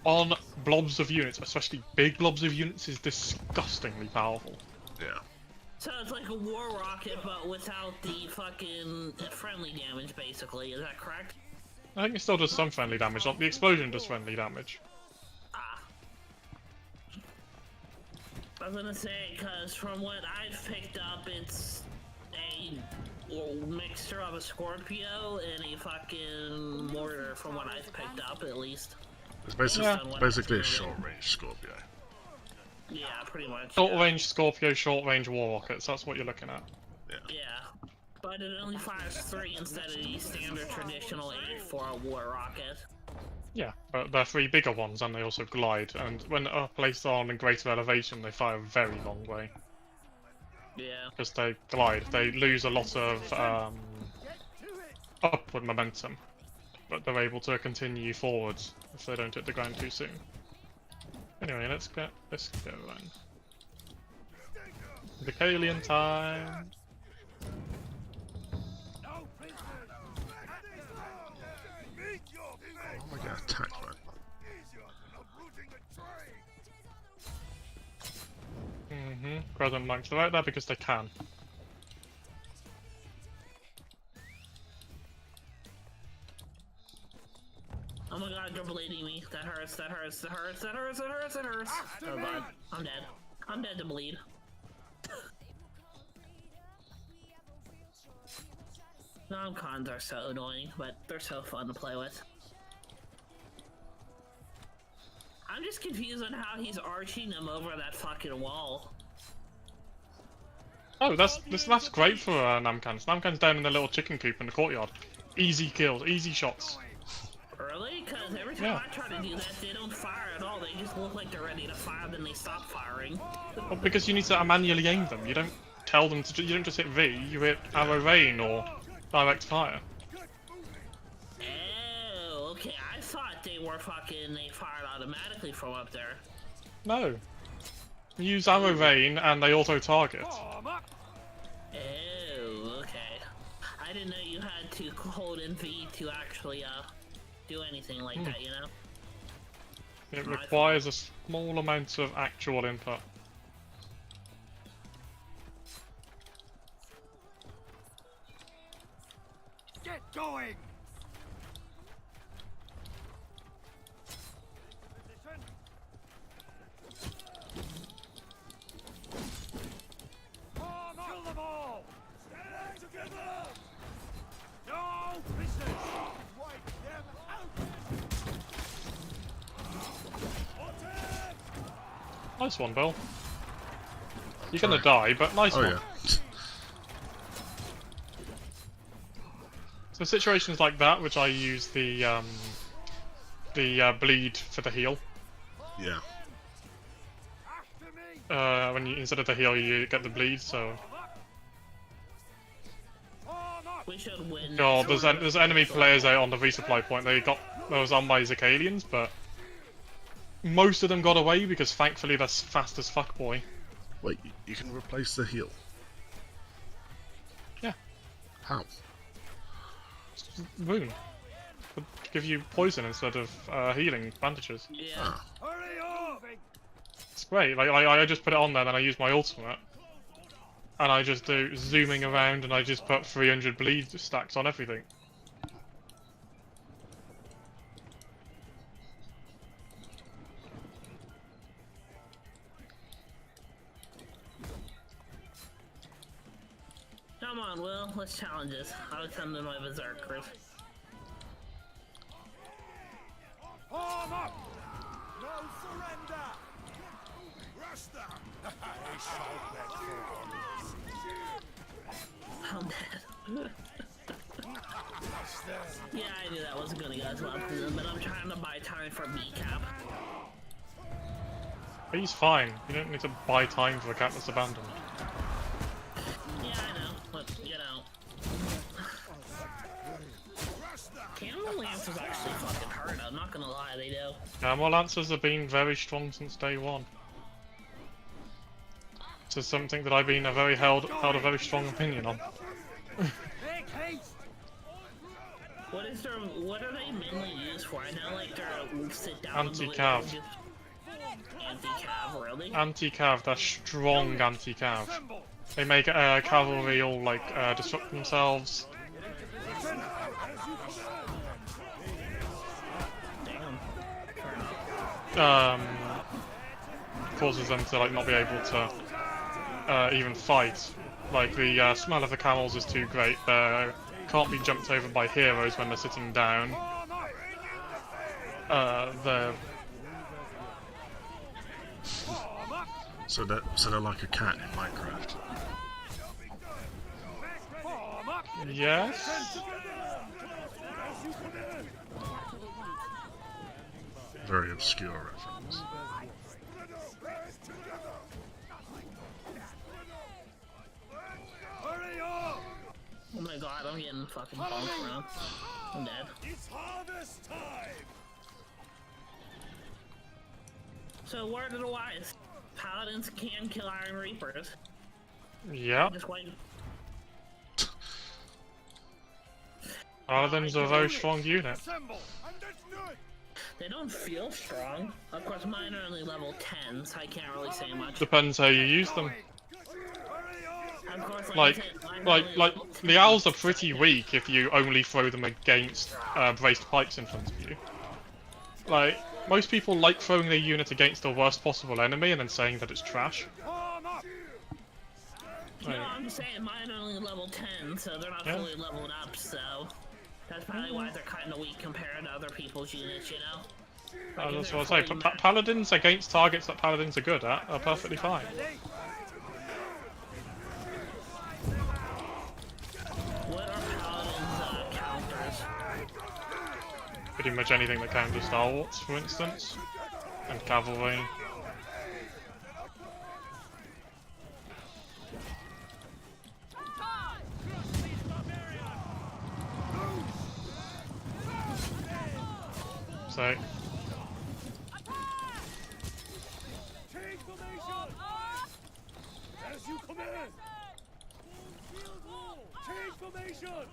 on blobs of units, especially big blobs of units, is disgustingly powerful. yeah. So it's like a war rocket, but without the fucking friendly damage, basically. Is that correct? I think it still does some friendly damage. Like the explosion does friendly damage. Ah. I was gonna say, because from what I've picked up, it's a mixture of a Scorpio and a fucking mortar, from what I've picked up, at least. It's basically a short-range Scorpio. Yeah, pretty much. Short range Scorpio, short range war rockets. That's what you're looking at. Yeah. But it only fires 3 instead of the standard traditional 8 for a war rocket. Yeah, but they're 3 bigger ones, and they also glide. And when placed on a greater elevation, they fire a very long way. Yeah. Because they glide. They lose a lot of upward momentum, but they're able to continue forwards if they don't hit the ground too soon. Anyway, let's get this going. Vicalian time. Oh my god, attack, man. Present monks, they're out there because they can. Oh my god, you're bleeding me. That hurts, that hurts, that hurts, that hurts, that hurts, that hurts. Oh god, I'm dead. I'm dead to bleed. Non-cons are so annoying, but they're so fun to play with. I'm just confused on how he's arching them over that fucking wall. Oh, that's great for Namkhans. Namkhan's down in the little chicken coop in the courtyard. Easy kills, easy shots. Really? Because every time I try to do that, they don't fire at all. They just look like they're ready to fire, then they stop firing. Well, because you need to manually aim them. You don't tell them to. You don't just hit V. You hit arrow rain or direct fire. Oh, okay. I thought they were they fired automatically from up there. No. You use arrow rain and they auto target. Oh, okay. I didn't know you had to hold in V to actually do anything like that, you know? It requires a small amount of actual input. Get going! Kill them all! Stand together! No business! Wipe them out! Nice one, Bill. You're gonna die, but nice one. Yeah. So situations like that, which I use the bleed for the heal. Yeah. When you instead of the heal, you get the bleed. So. We should win. God, there's enemy players out on the resupply point. They got those on by Zicalians, but most of them got away because thankfully they're fast as fuck, boy. Wait, you can replace the heal? Yeah. How? Wound. Would give you poison instead of healing bandages. Yeah. Ah. Hurry up! It's great. Like I just put it on there, then I use my ultimate, and I just do zooming around, and I just put 300 bleed stacks on everything. Come on, Will. Let's challenge this. I'll send them my berserkers. Arm up! No surrender! I'm dead. Yeah, I knew that wasn't gonna go as well, but I'm trying to buy time for B-Cap. He's fine. You don't need to buy time for a cat that's abandoned. Yeah, I know, but, you know. Camel Lancers actually fucking hurt, I'm not gonna lie, they do. Camel Lancers have been very strong since day one. This is something that I've been held a very strong opinion on. What are they mainly used for? I know, like, they're sit down. Anti-cav. Anti-cav, really? Anti-cav, they're strong anti-cav. They make cavalry all, like, disrupt themselves. Damn. Causes them to, like, not be able to even fight. Like, the smell of the camels is too great. They can't be jumped over by heroes when they're sitting down. So they're like a cat in Minecraft. Yes? Very obscure reference. Oh my god, I'm getting fucking bonked around. I'm dead. It's harvest time. So, word of the wise. Paladins can kill Iron Reapers. Yeah. Just wait. Paladins are a very strong unit. Assemble and let's do it. They don't feel strong. Of course, mine are only level 10, so I can't really say much. Depends how you use them. Of course, Like, mine the owls are pretty weak if you only throw them against braced pikes in front of you. Like, most people like throwing their unit against the worst possible enemy and then saying that it's trash. No, I'm just saying mine are only level 10, so they're not fully leveled up, so that's probably why they're kind of weak compared to other people's units, you know? That's what I say. Paladins against targets that paladins are good at are perfectly fine. What are Paladins' counters? Pretty much anything that counters stalwarts, for instance, and cavalry. So, Change formation. As you command. Change formation.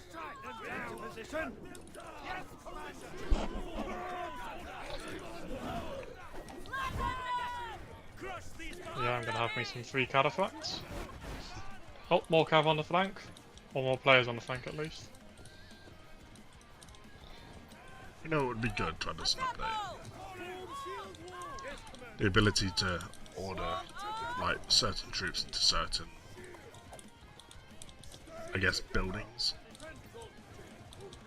Strike them down. Position. Yes, commander. Crush these. yeah, I'm gonna have me some 3 cataphracts. Oh, more cav on the flank. Or more players on the flank at least. You know, it would be good to add as an update. The ability to order, like, certain troops into certain, I guess, buildings.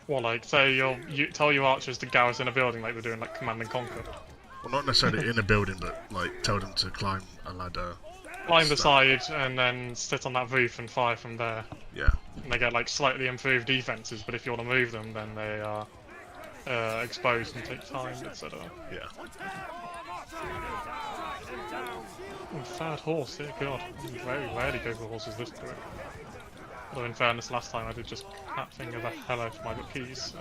Well, like, say you tell your archers to garrison a building like we're doing like Command and Conquer. Well, not necessarily in a building, but, like, tell them to climb a ladder. Climb the stuff. side and then sit on that roof and fire from there. Yeah. And they get like slightly improved defenses, but if you want to move them, then they are exposed and take time, etc. Yeah. Third horse, dear god. I very rarely go for horses this quick. Although in fairness, last time I did just cat finger the hell out of my keys, so.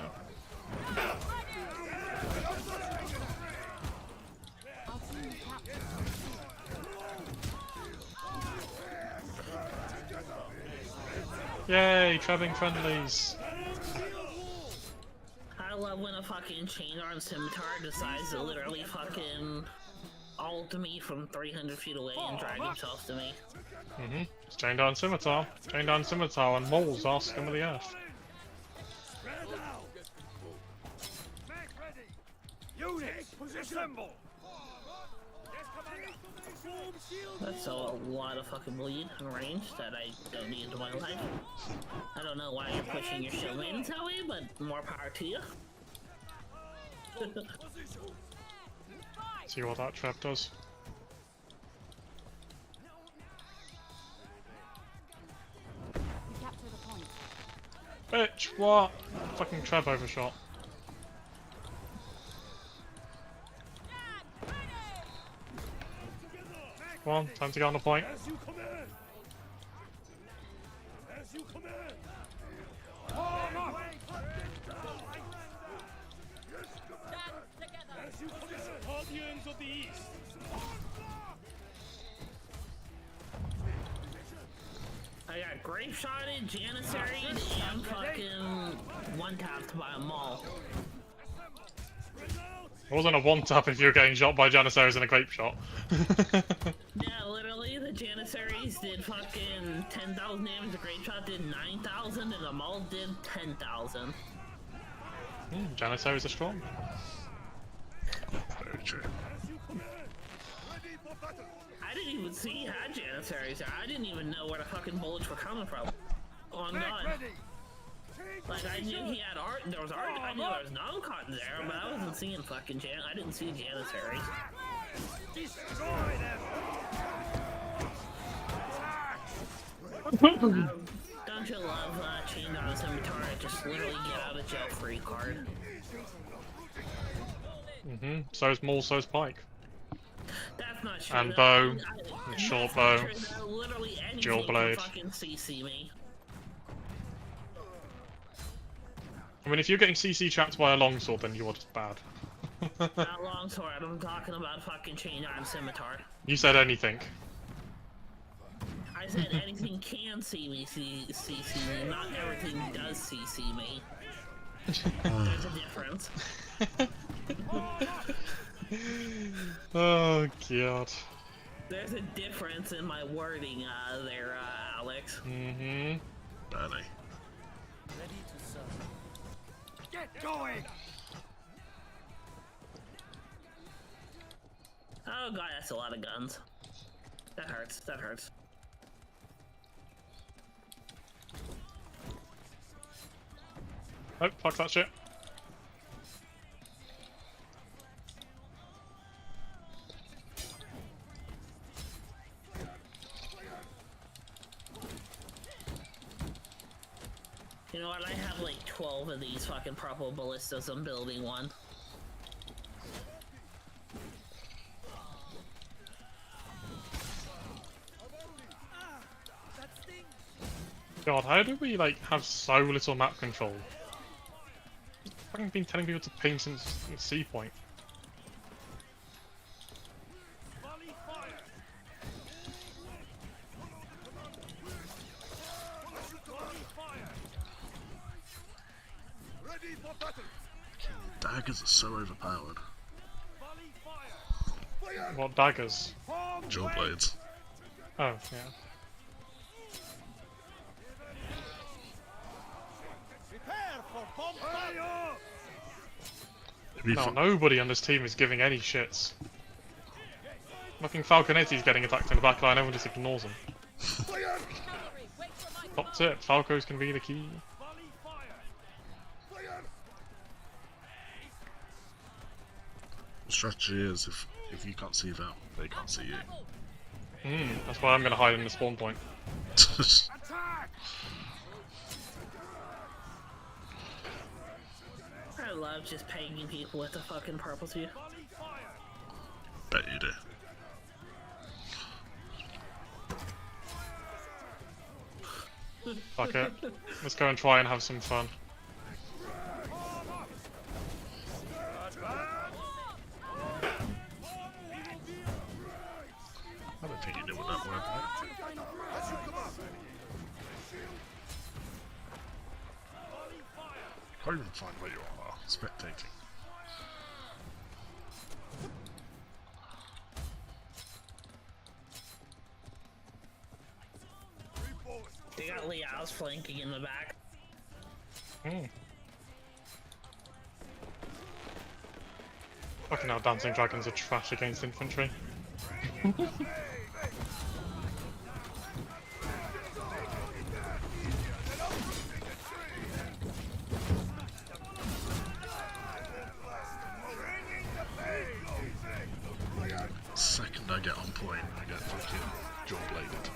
Yay, trapping friendlies! I love when a fucking chain arm scimitar decides to literally fucking ult me from 300 feet away and drag himself to me. It's chained down scimitar. Chained down scimitar and moles are scum of the earth. Units, assemble. That's a lot of fucking bleed and range that I don't need in my life. I don't know why you're pushing your shield maidens that way, but more power to you. See what that trap does. Bitch, what? Fucking trap overshot. Come on, time to get on the point. As you command. As you command. Form up. As you command. Guardians of the East. I got grape shotted, janissaries, and fucking one tapped by a maul. It wasn't a one tap if you were getting shot by Janissaries in a grape shot. Yeah, literally, the janissaries did fucking 10,000 damage, the grape shot did 9,000, and the maul did 10,000. Janissaries are strong. Very true. I didn't even see he had janissaries there. I didn't even know where the fucking bullets were coming from. Oh, I'm done. Like, I knew he had art, there was art, I knew there was non-cotton there, but I wasn't seeing fucking I didn't see janissaries. Destroy them. Don't you love chained on a scimitar? Just literally get out of jail free card. So's Maul, so's Pike. That's not true. And though. bow, I- and short that's not bow, true, though. Literally anything dual blade. can fucking CC me. I mean, if you're getting CC trapped by a longsword, then you're just bad. Not longsword, I'm talking about fucking chained arm scimitar. You said anything. I said anything can see me, CC me. Not everything does CC me. There's a difference. Oh god. There's a difference in my wording there, Alex. Barely. Ready to serve. Get going. Oh god, that's a lot of guns. That hurts, that hurts. Oh, fuck that shit. You know what, I have like 12 of these fucking purple ballistas. I'm building one. God, how do we like have so little map control? I've fucking been telling people to ping since C point. Volley fire. Volley fire. Ready for battle. Daggers are so overpowered. Volley fire. Fire. What daggers? Form Jaw wave. blades. Oh, yeah. Prepare for bomb fire. It'd be No, fun. nobody on this team is giving any shits. Fucking Falconetti's getting attacked in the back line, everyone just ignores him. That's it, Falco's can be the key. Volley fire. Fire. The strategy is if you can't see them, they can't see you. That's why I'm gonna hide in the spawn point. Attack. I love just pegging people with the fucking purple suit. Volley fire. Bet you do. Fuck it. Let's go and try and have some fun. I don't think you knew what that word meant. As you command. Can't even find where you are. Spectating. They got Liao's flanking in the back. Fucking hell, Dancing Dragons are trash against infantry. Second I get on point, I get fucking jaw bladed.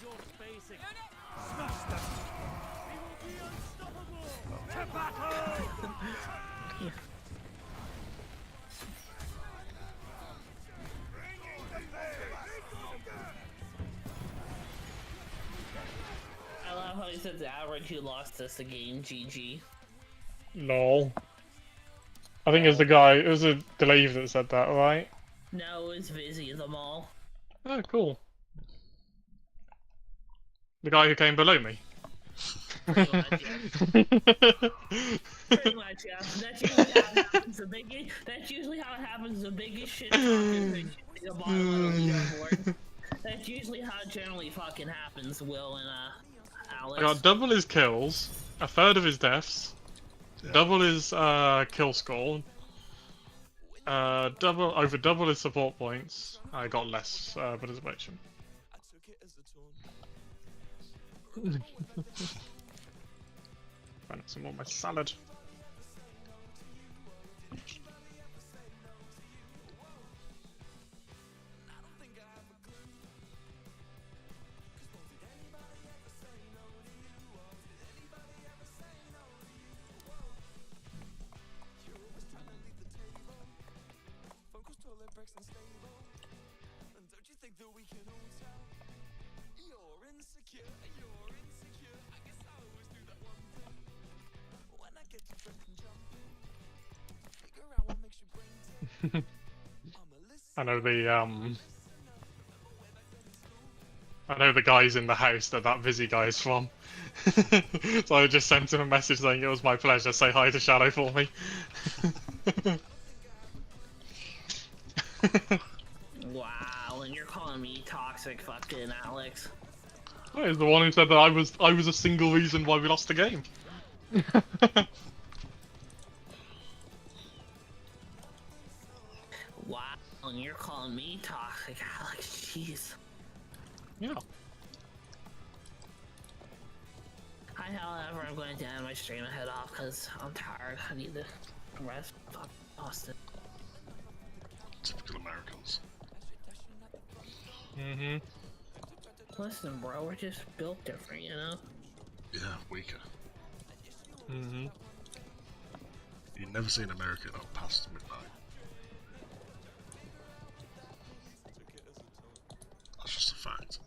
your spacing. Smash them. We will be unstoppable. To battle! I love how he said the average you lost us a game, GG. Lol. I think it was the guy, it was a Glaive that said that, right? No, it's Vizzy the Mall. Oh, cool. The guy who came below me. Pretty much, yeah. Pretty much, yeah. That's usually how it happens. That's usually how it happens. The biggest shit talking is usually the bottom of the leaderboard. That's usually how it generally fucking happens, Will and Alex. I got double his kills, a third of his deaths, double his kill score, over double his support points. I got less participation. Find some more of my salad. I know the guys in the house that Vizzy guy is from. So I just sent him a message saying it was my pleasure, say hi to Shadow for me. Wow, and you're calling me toxic fucking Alex. I was the one who said that I was a single reason why we lost the game. Wow, and you're calling me toxic Alex, jeez. Yeah. However, I'm going to end my stream and head off because I'm tired. I need to rest. Fuck Austin. Typical Americans. Listen, bro, we're just built different, you know? Yeah, weaker. Mm-hmm. You've never seen America not past midnight. That's just a fact.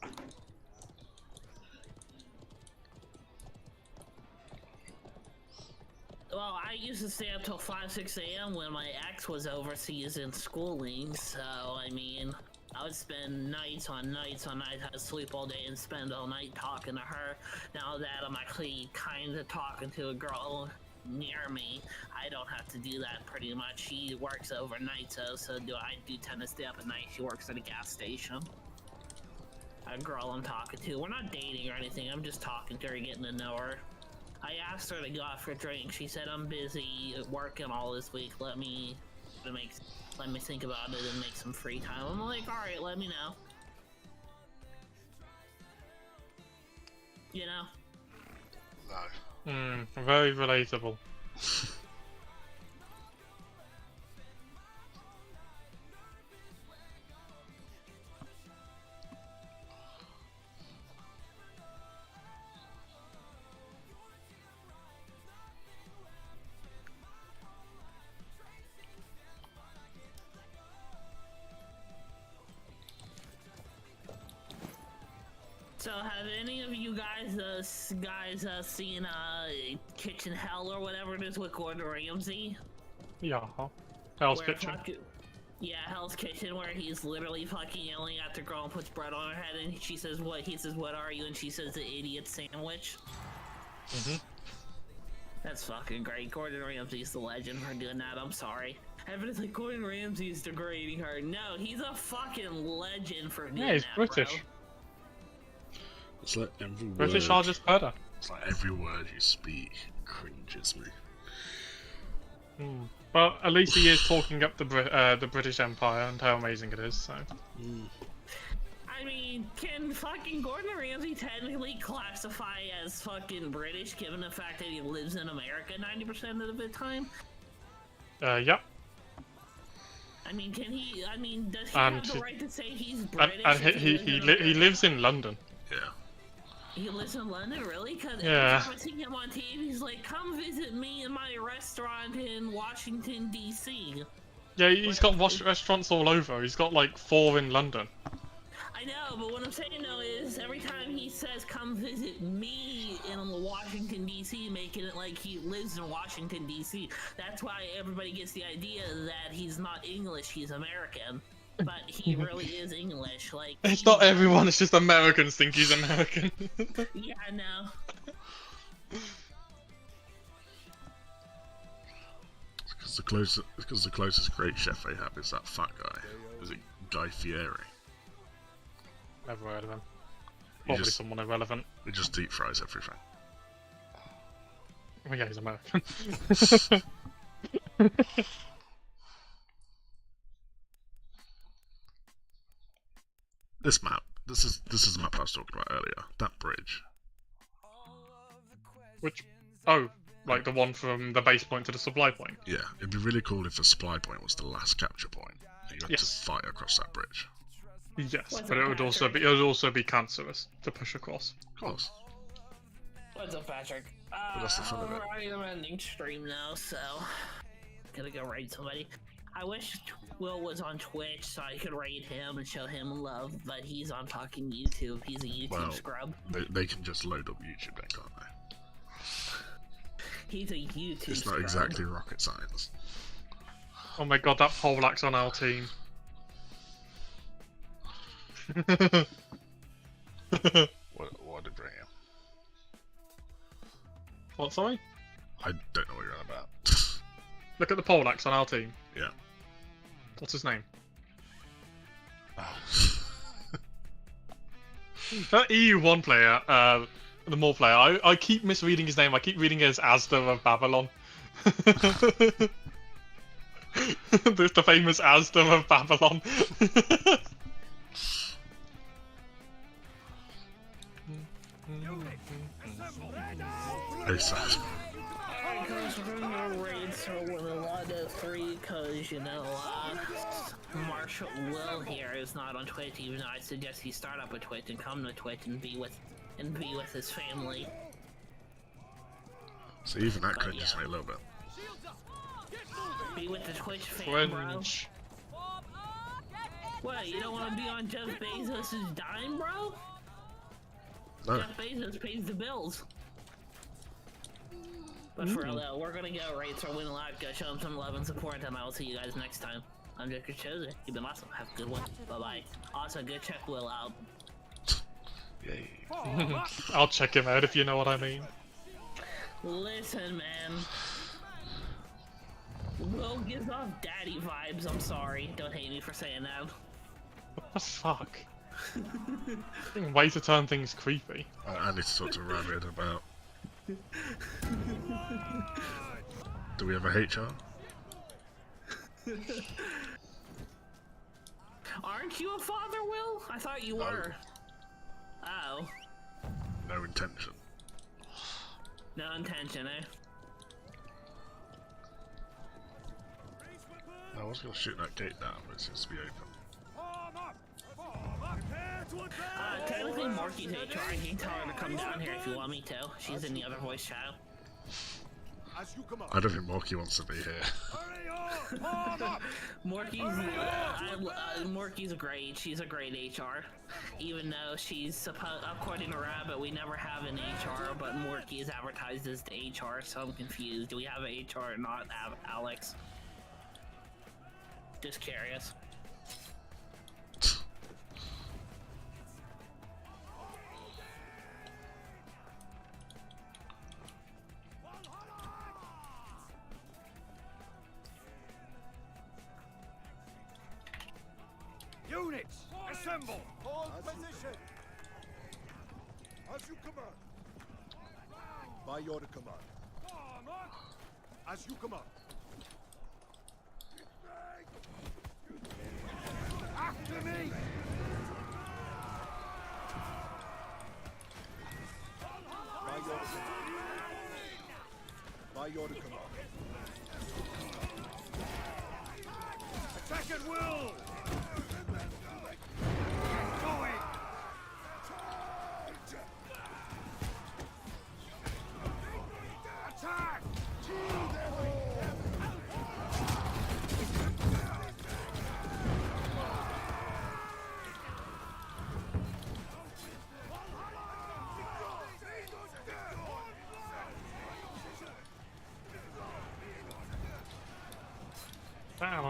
Well, I used to stay up till 5, 6 a.m. when my ex was overseas in schooling, so, I mean, I would spend nights on nights on nights, I'd sleep all day and spend all night talking to her. Now that I'm actually kind of talking to a girl near me, I don't have to do that pretty much. She works overnight, so I do tend to stay up at night. She works at a gas station. A girl I'm talking to. We're not dating or anything, I'm just talking to her, getting to know her. I asked her to go out for a drink. She said, I'm busy working all this week. Let me think about it and make some free time. I'm like, alright, let me know. You know? No. Very relatable. So have any of you guys seen Kitchen Hell or whatever it is with Gordon Ramsay? Yeah. Hell's Where Kitchen. Yeah, Hell's Kitchen, where he's literally fucking yelling at the girl and puts bread on her head, and she says what? He says, what are you? And she says, the idiot sandwich. That's fucking great. Gordon Ramsay's the legend for doing that. I'm sorry. Everybody's like, Gordon Ramsay's degrading her. No, he's a fucking legend for doing that. Yeah, he's British. Bro. It's like every word. British are just better. It's like every word you speak cringes me. Well, at least he is talking up the British Empire and how amazing it is. So. I mean, can fucking Gordon Ramsay technically classify as fucking British, given the fact that he lives in America 90% of the time? Yep. I mean, can he? I mean, does he have the right to say he's British? And he lives in London. Yeah. He lives in London, really? Because Yeah. every time I see him on TV, he's like, come visit me in my restaurant in Washington, D.C. Yeah, he's got restaurants all over. He's got like 4 in London. I know, but what I'm saying though is every time he says come visit me in Washington D.C., making it like he lives in Washington D.C. That's why everybody gets the idea that he's not English, he's American. But he really is English. Like It's not everyone, it's just Americans think he's American. Yeah, I know. Because the closest great chef they have is that fat guy. Is it Guy Fieri? Never heard of him. He Probably just, someone irrelevant. he just deep fries everything. Oh yeah, he's American. This map. This is the map I was talking about earlier. That bridge. Which... Oh, like the one from the base point to the supply point? Yeah, it'd be really cool if the supply point was the last capture point. And you had Yes. to fight across that bridge. Yes, What's but up, it would also be cancerous to push across. Of course. What's up, Patrick? that's the fun of it. I'm ending stream now, so gonna go raid somebody. I wish Will was on Twitch so I could raid him and show him love, but he's on fucking YouTube. He's a YouTube Well, scrub. They can just load up YouTube then, can't they? He's a YouTube It's not scrub. exactly rocket science. Oh my god, that poleaxe on our team. What did bring him? What, sorry? I don't know what you're on about. Look at the poleaxe on our team. Yeah. What's his name? Oh. That EU1 player, the Maul player, I keep misreading his name. I keep reading it as Asda of Babylon. There's the famous Asda of Babylon. Hey, sad. Alright, guys, we're gonna go raid so with a lot of 3 because, you know, Marshall Will here is not on Twitch, even though I suggest he start up a Twitch and come to Twitch and be with his family. So even that cringes me a little bit. Be with the Twitch fam, bro. Fringe. What, you don't want to be on Jeff Bezos' dime, bro? No. Jeff Bezos pays the bills. But for real though, we're gonna go raid so win a lot, go show him some love and support, and I will see you guys next time. I'm Jester Chosen. You've been awesome. Have a good one. Bye bye. Also, go check Will out. Yay. I'll check him out if you know what I mean. Listen, man. Will gives off daddy vibes. I'm sorry. Don't hate me for saying that. What the fuck? Way to turn things creepy. I need to talk to Rabbit about... Do we have a HR? Aren't you a father, Will? I thought you were. Oh. No intention. No intention, eh? I was gonna shoot that gate down, but it seems to be open. Technically Morky's HR, I can tell her to come down here if you want me to. She's in the other voice chat. I don't think Morky wants to be here. Morky's great. She's a great HR. Even though she's supposed, according to Rabbit, we never have an HR, but Morky is advertised as the HR, so I'm confused. Do we have an HR or not, Alex? Just curious. Units, assemble! Hold position! As you command. By your command. As you command. After me! By your command. Attack at will!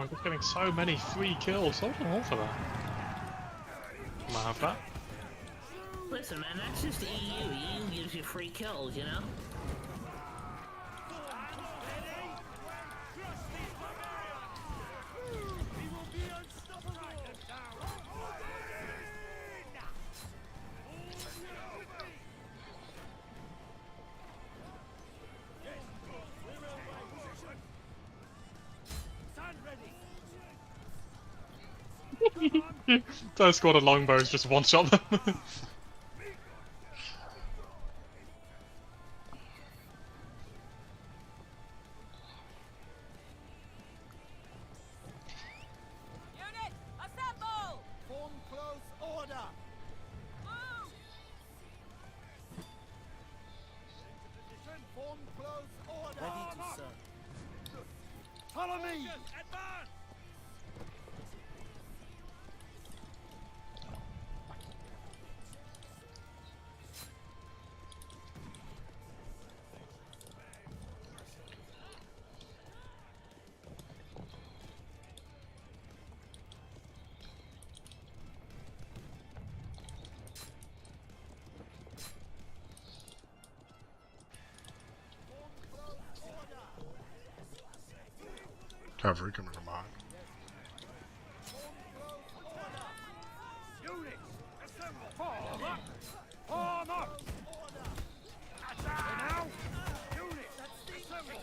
I'm just getting so many free kills. Hold on for that. I might have that. Listen, man, that's just EU. EU gives you free kills, you know? Their squad of longbows just one-shot them. Unit, assemble! Form close order. Move! Position. Form close order. Ready to serve. Follow me. Advance. Cavalry coming from behind. Units, assemble. Form up. Form up. Attack. Now. Units, assemble.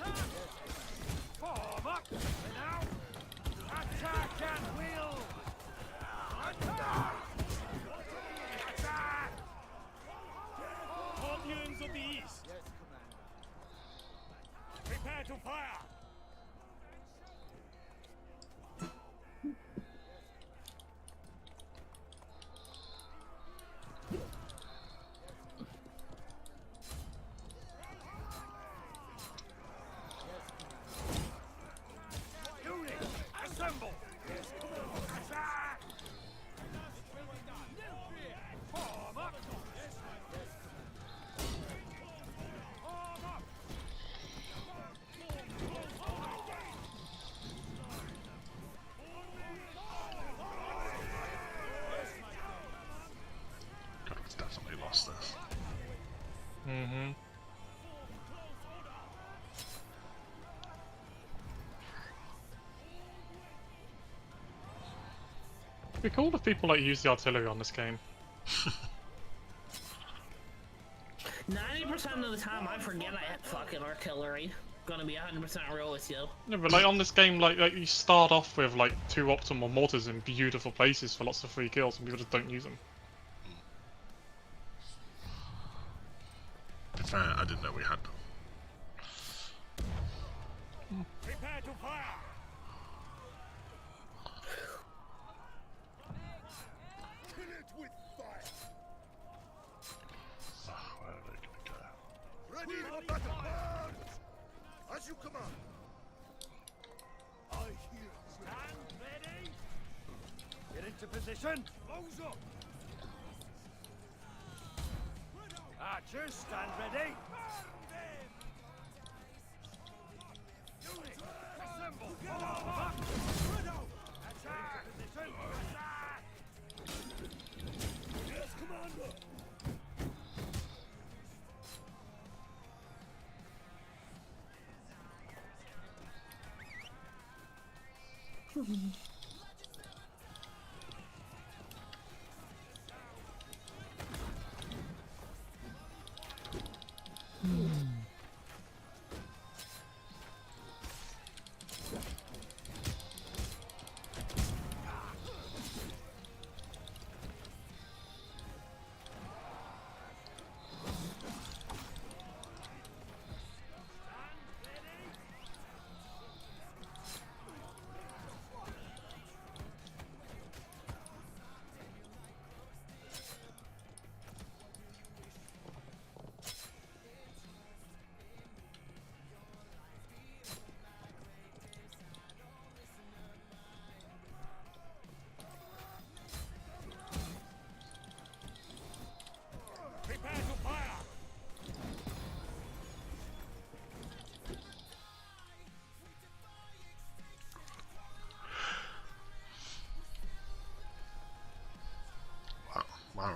Form up. Now. Attack at will. Attack. Attack. Champions of the East. Yes, Commander. Prepare to fire. Units, assemble! Attack! Form up! Form up! God, it's definitely lost this. Mm-hmm. It'd be cool if people like use the artillery on this game. 90% of the time, I forget I had fucking artillery. Gonna be 100% real with you. No, but like on this game, like you start off with like 2 optimal mortars in beautiful places for lots of free kills, and people just don't use them. To be fair, I didn't know we had them. Prepare to fire! Kill it with fire! Oh, where are they gonna go? Ready for battle! Burn! As you command! I hear you. Stand ready! Get into position! Close up! Archers, stand ready! Units, assemble! Form up! Attack! Position! Attack! Yes, Commander!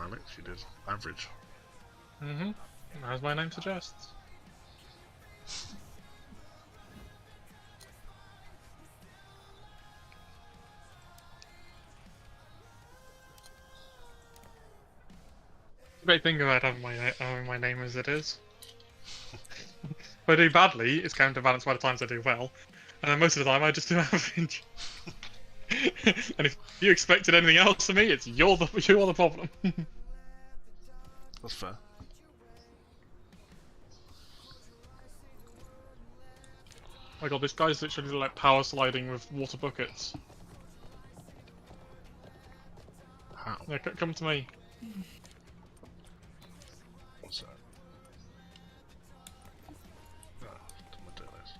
Alex. You did average. Mm-hmm. As my name suggests. The great thing about having my name as it is. If I do badly, it's counterbalanced by the times I do well, and then most of the time I just do average. And if you expected anything else from me, it's you're the problem. That's fair. Oh my god, this guy's literally like power sliding with water buckets. How? Yeah, come to me. What's that? No, I'm gonna do this.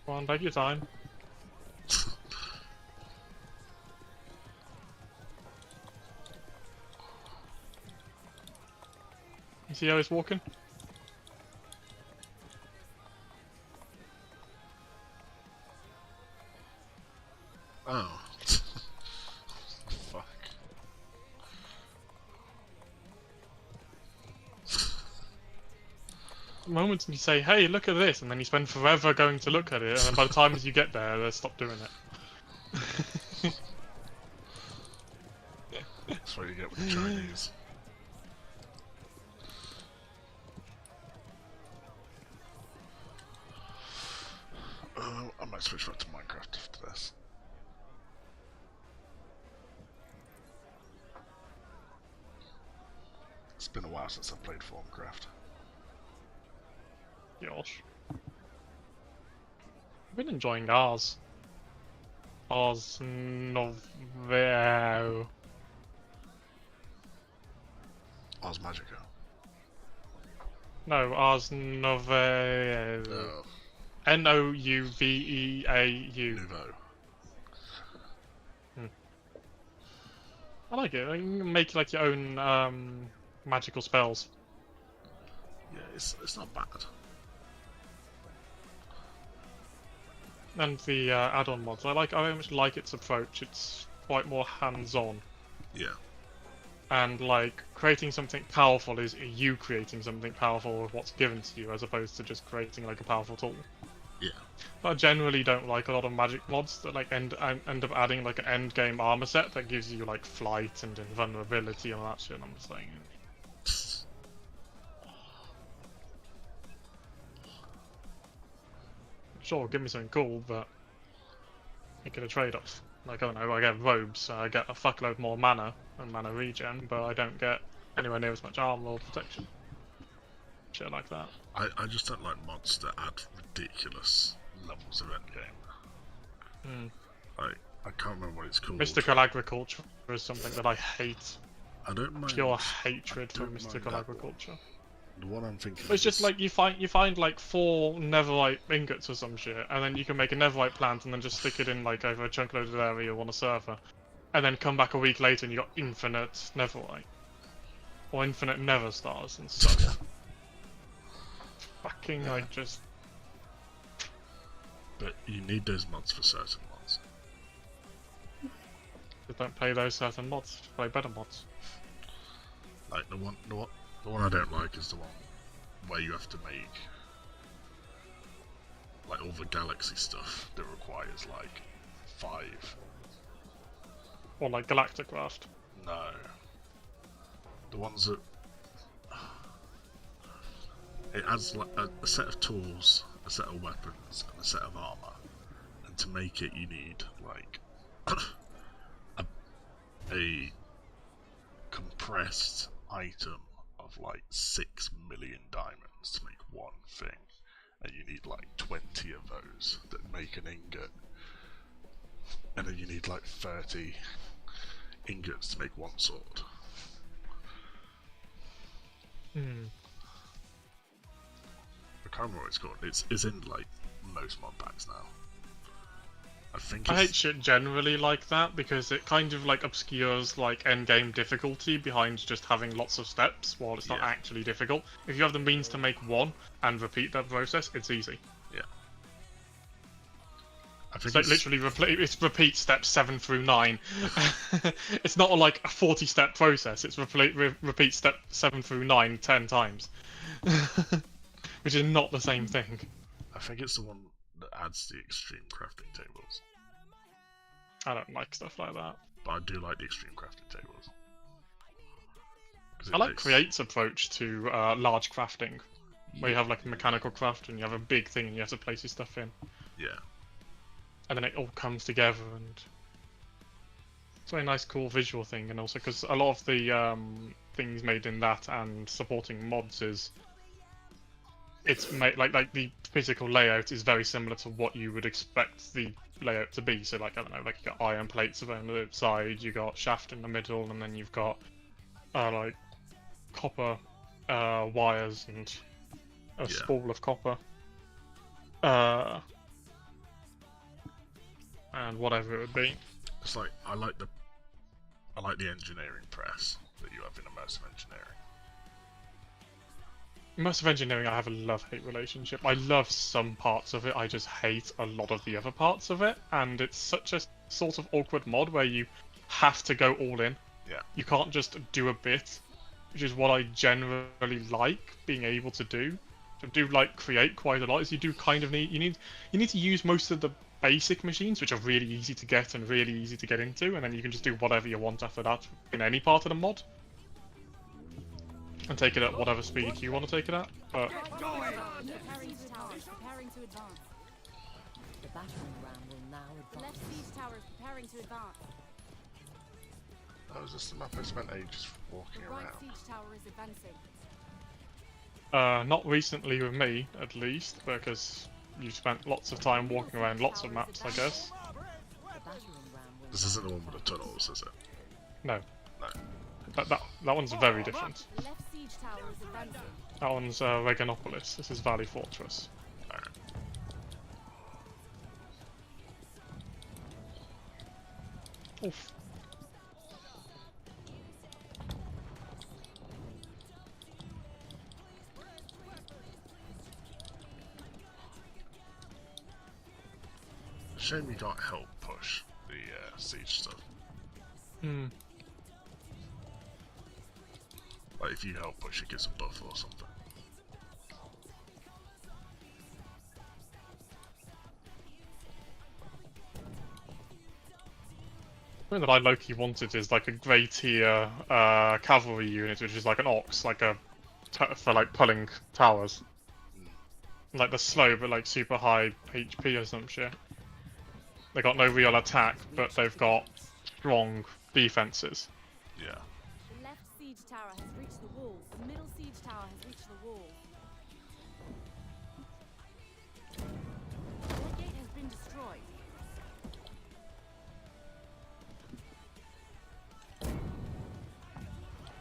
Come on, take your time. You see how he's walking? Oh. Fuck. The moment you say, hey, look at this, and then you spend forever going to look at it, and then by the time you get there, they stop doing it. That's what you get with the Chinese. I might switch back to Minecraft after this. It's been a while since I've played Formcraft. Gosh. I've been enjoying ours. Ars Novo. Ars Magica. No, Ars Novo. Oh, Nouveau. Nouveau. I like it. You can make like your own magical spells. Yeah, it's not bad. And the add-on mods. I very much like its approach. It's quite more hands-on. Yeah. And like creating something powerful is you creating something powerful with what's given to you, as opposed to just creating like a powerful tool. Yeah. But I generally don't like a lot of magic mods that like end up adding like an end game armor set that gives you like flight and invulnerability and all that shit. I'm just like, sure, give me something cool, but you get a trade-off. Like, I don't know, I get robes, so I get a fuckload more mana and mana regen, but I don't get anywhere near as much armor or protection. Shit like that. I just don't like mods that add ridiculous levels of endgame. Like, I can't remember what it's called. Mystical agriculture is something that I hate. I don't mind. Pure hatred for don't mind mystical that agriculture. The one I'm thinking But it's just is- like you find like 4 netherite ingots or some shit, and then you can make a netherite plant and then just stick it in like over a chunk loaded area on a server, and then come back a week later and you got infinite netherite or infinite nether stars and so on. Fucking Yeah. like just But you need those mods for certain mods. don't play those certain mods. Play better mods. Like the one I don't like is the one where you have to make like all the galaxy stuff that requires like 5. Or like Galactic Raft. No. The ones that it adds like a set of tools, a set of weapons, and a set of armor. And to make it, you need like a compressed item of like 6 million diamonds to make one thing, and you need like 20 of those that make an ingot, and then you need like 30 ingots to make one sword. I can't remember what it's called. It's in like most mod packs now. I think I hate it's... shit generally like that because it kind of like obscures like end game difficulty behind just having lots of steps while it's not Yeah. actually difficult. If you have the means to make one and repeat that process, it's easy. Yeah. I think It's like literally it's repeat steps 7 through 9. It's not like a 40-step process. It's repeat step 7 through 9 10 times, which is not the same thing. I think it's the one that adds the extreme crafting tables. I don't like stuff like that. But I do like the extreme crafting tables. I like Create's approach to large crafting, where you have like a mechanical craft and you have a big thing and you have to place your stuff in. Yeah. And then it all comes together, and it's a very nice, cool visual thing. And also because a lot of the things made in that and supporting mods is it's made like the physical layout is very similar to what you would expect the layout to be. So like I don't know, like you got iron plates around the side, you got shaft in the middle, and then you've got like copper wires and a spool of copper. And whatever it would be. It's like I like the engineering press that you have in immersive engineering. Immersive engineering, I have a love-hate relationship. I love some parts of it, I just hate a lot of the other parts of it, and it's such a sort of awkward mod where you have to go all in. Yeah. You can't just do a bit, which is what I generally like being able to do. I do like create quite a lot. Is you do kind of need you need to use most of the basic machines, which are really easy to get and really easy to get into, and then you can just do whatever you want after that in any part of the mod. And take it at whatever speed you want to take it at. But Preparing to towers, preparing to advance. The battering ram will now The left advance. siege tower is preparing to advance. Oh, is this the map I spent ages walking The right around? siege tower is advancing. not recently with me, at least, because you spent lots of time walking around lots of maps, I guess. The battering ram will This isn't the one with the tunnels, is it? No. No. That one's very different. The left siege tower is advancing. That one's Reganopolis. This is Valley Fortress. Alright. Oof. Shame you can't help push the siege stuff. Hmm. Like if you help push, it gets a buff or something. Something that I low-key wanted is like a grey tier cavalry unit, which is like an ox, like for like pulling towers. Like they're slow, but like super high HP or some shit. They got no real attack, but they've got strong defenses. Yeah. The left siege tower has reached the wall. The middle siege tower has reached the wall. Your gate has been destroyed.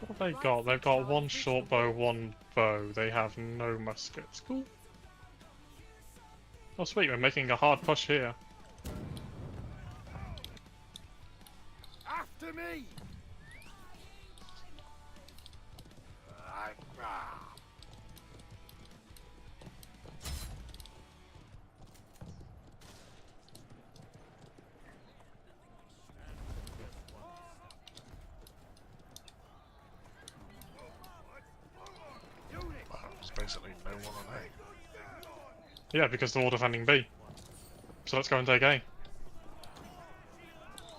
What have they got? They've got one short bow, one bow. They have no muskets. Cool. Oh sweet, we're making a hard push here. After me! Wow, there's basically no one on A. Yeah, because they're all defending B. So let's go and take A.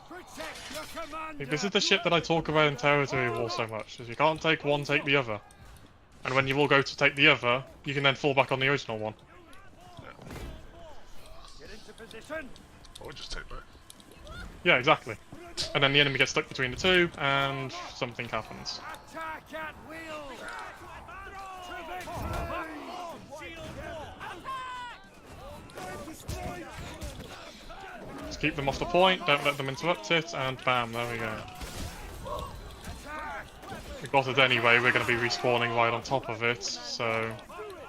Protect your commander! This is the shit that I talk about in Territory War so much, is you can't take one, take the other. And when you all go to take the other, you can then fall back on the original one. Get into position! Or just take both. Yeah, exactly. And then the enemy gets stuck between the two, and something happens. Attack at will! To victory! Just keep them off the point, don't let them interrupt it, and bam, there we go. We got it anyway, we're going to be respawning right on top of it, so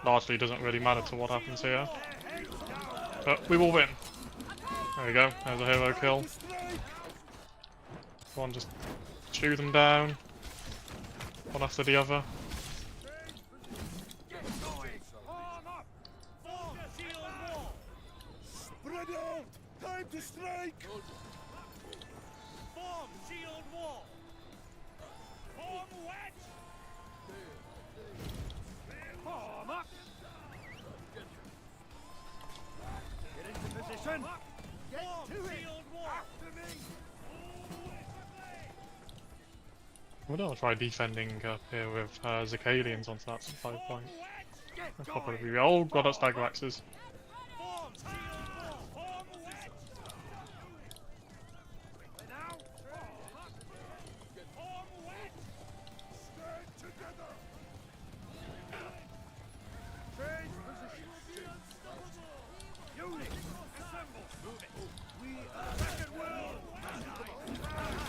largely doesn't really matter to what happens here. But we will win. There we go, there's a hero kill. One, just chew them down. One after the other. Spread out! Time Time to strike! Form shield wall! Form wedge! Form up! Get into position! Get to shield wall! After me! We're gonna try defending up here with Zicalians onto that supply point. That's probably oh god, that's dagger axes. Form shield wall! Form wedge! Now! Form wedge! Stand together! Change position! Unit! Assemble! Move it! We are second will!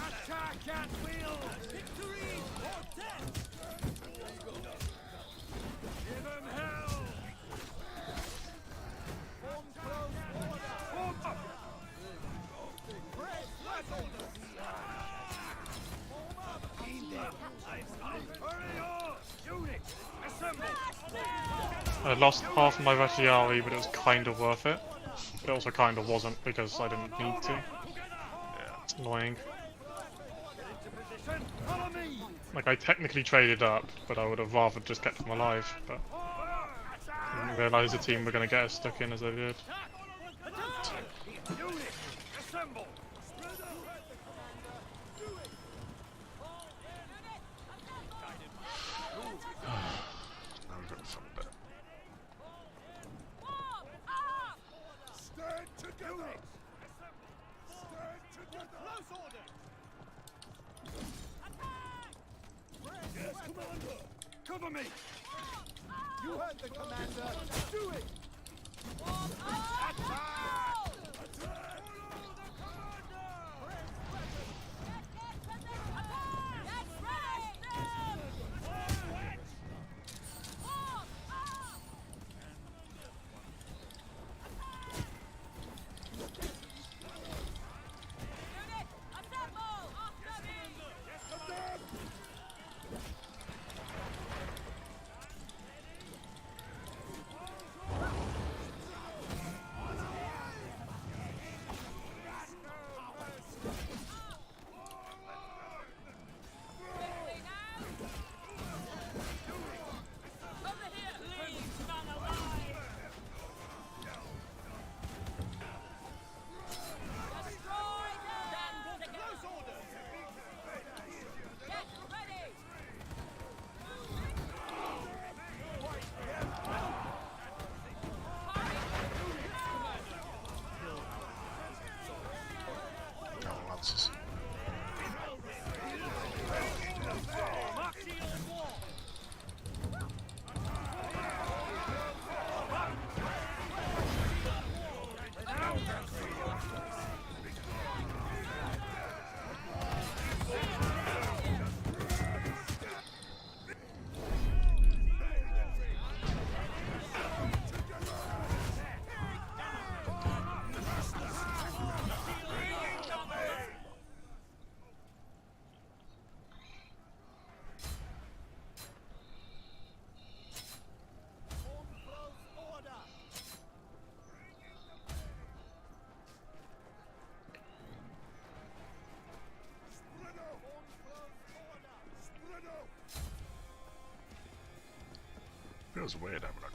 Attack at will! Victory or death! Give them hell! Form close order! Form up! Press left order! Form up! Keep them! Hurry on! Unit! Assemble! I lost half of my Vatiari, but it was kind of worth it. But it also kind of wasn't because I didn't need to. It's annoying. Get into position! Follow me! Like I technically traded up, but I would have rather just kept them alive. But I didn't realise the team were going to get us stuck in as they did. Unit! Assemble! Now we've got the fun bit. Stand together! Stand together! Close order! Yes, Commander! Cover me! You heard the Commander! Do it! Attack! Attack! Follow the Commander! Forward! Now Lances. Feels weird having a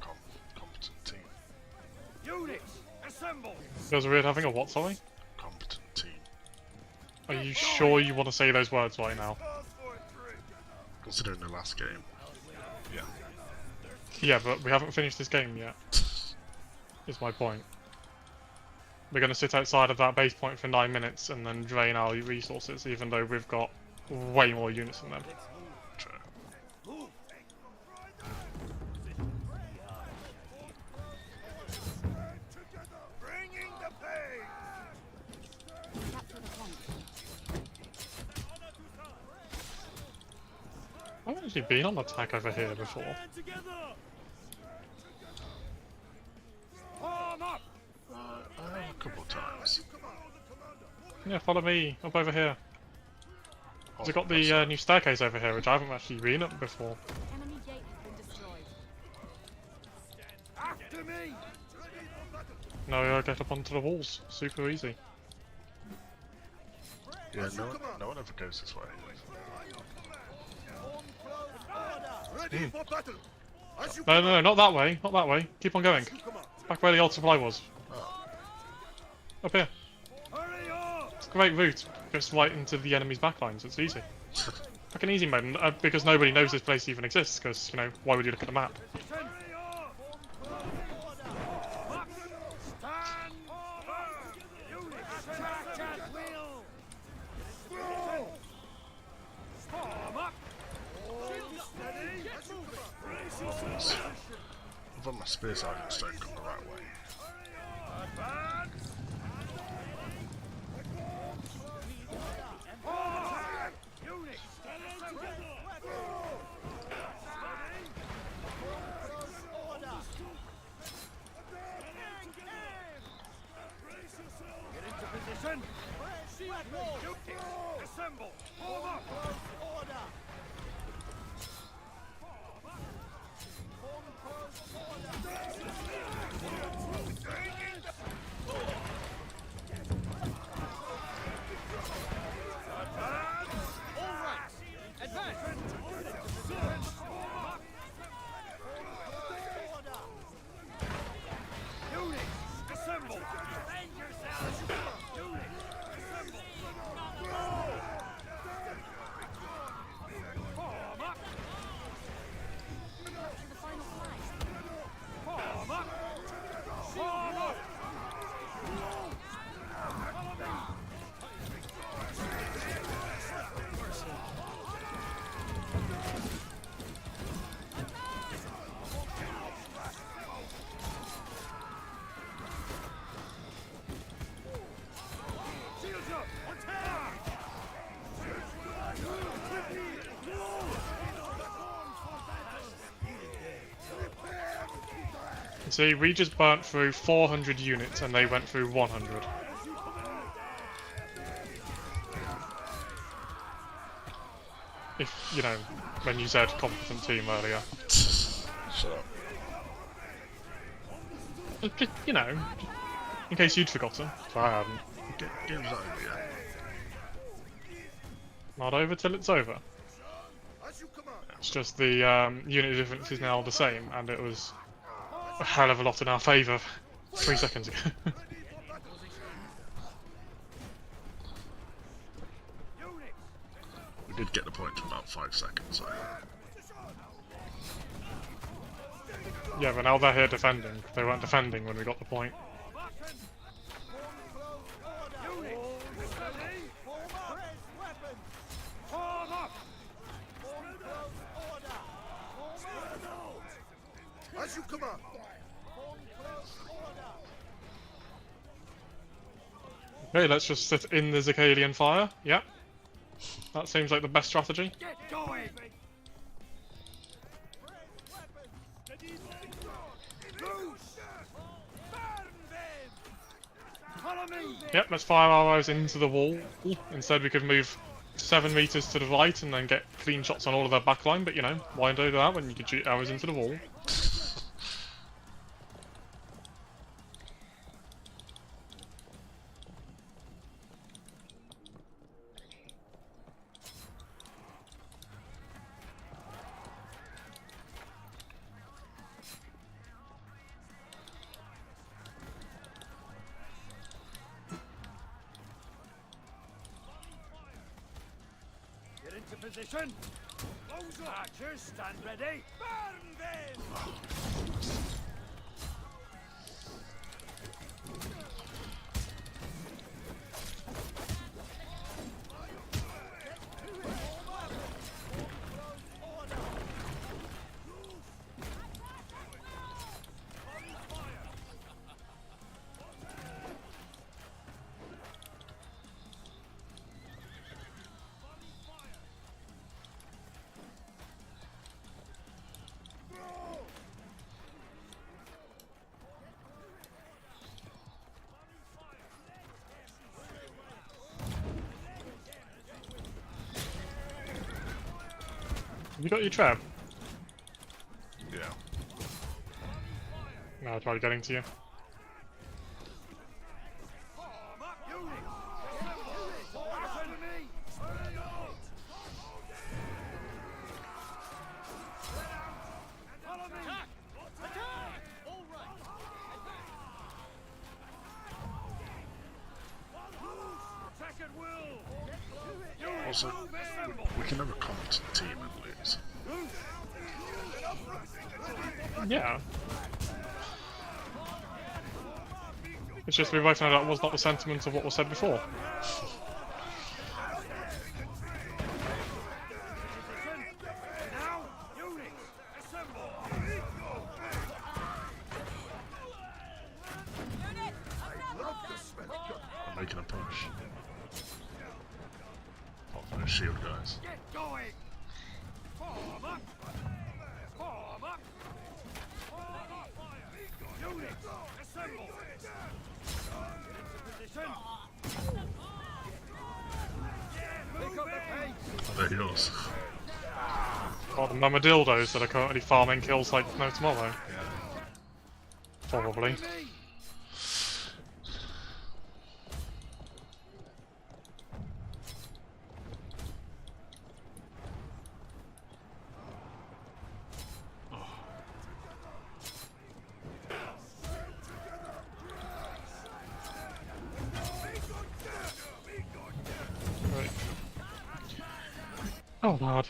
competent team. Units, assemble! Feels weird having a what, sorry? Competent team. Are you sure you want to say those words right now? Considering the last game. Yeah. Yeah, but we haven't finished this game yet. Is my point. We're going to sit outside of that base point for 9 minutes and then drain our resources, even though we've got way more units than them. True. Bringing the pain! Capture the point. I've actually been on attack over here before. Stand together! Form up! A couple of times. Yeah, follow me, up over here. Oh, We've got the new staircase over here, which I haven't actually been up before. Enemy gate has been destroyed. After me! Now you get up onto the walls. Super easy. Yeah, no one ever goes this way. Ready for battle. As you No, no, no, not that way. Not that way. Keep on going. come on. Back where the old supply was. Up here. Hurry up! It's a great route. Goes right into the enemy's backlines. It's easy. Like an easy mode, and, because nobody knows this place even exists. Because you know, why would you look at the map? Hurry up! Stand firm! Units attack at will! Form up! Steady! Brace yourselves! I thought my spear sergeants don't come the right way. Advance! Forward! Units! Steady together! Get into position! Units! Assemble! Form up! Units! Assemble! Defend yourselves! Units! Assemble! Form up! The final flight. Form up! Form up! Shields up! Attack! See, we just burnt through 400 units, and they went through 100. If you know, when you said competent team earlier. Shut up. Just, you know, in case you'd forgotten. If I hadn't. Game's not over yet. Not over till it's over. As you command! It's just the unit difference is now the same, and it was a hell of a lot in our favour 3 seconds ago. We did get the point in about 5 seconds, so. Yeah, but now they're here defending. They weren't defending when we got the point. Form up! As you command! Okay, let's just sit in the Zicalian fire. Yeah. That seems like the best strategy. Get going! Loose! Burn them! Follow me! Yep, let's fire our arrows into the wall. Instead we could move 7 meters to the right and then get clean shots on all of their backline, but you know, why do that when you could shoot arrows into the wall? Get into position! Close up! Archers, stand ready! Burn them! You got your trap? Yeah. No, I tried getting to you. can have a competent team and lose. Yeah. It's just we both know that was not the sentiment of what was said before. Now, units, assemble! I'm making a push. Pop those shield guys. Get going! Form up! Form up! Units, assemble! Into position! Pick up the pace! Oh, they're yours. Or the mamadildos that are currently farming kills like no tomorrow. Probably. Right. Oh lord.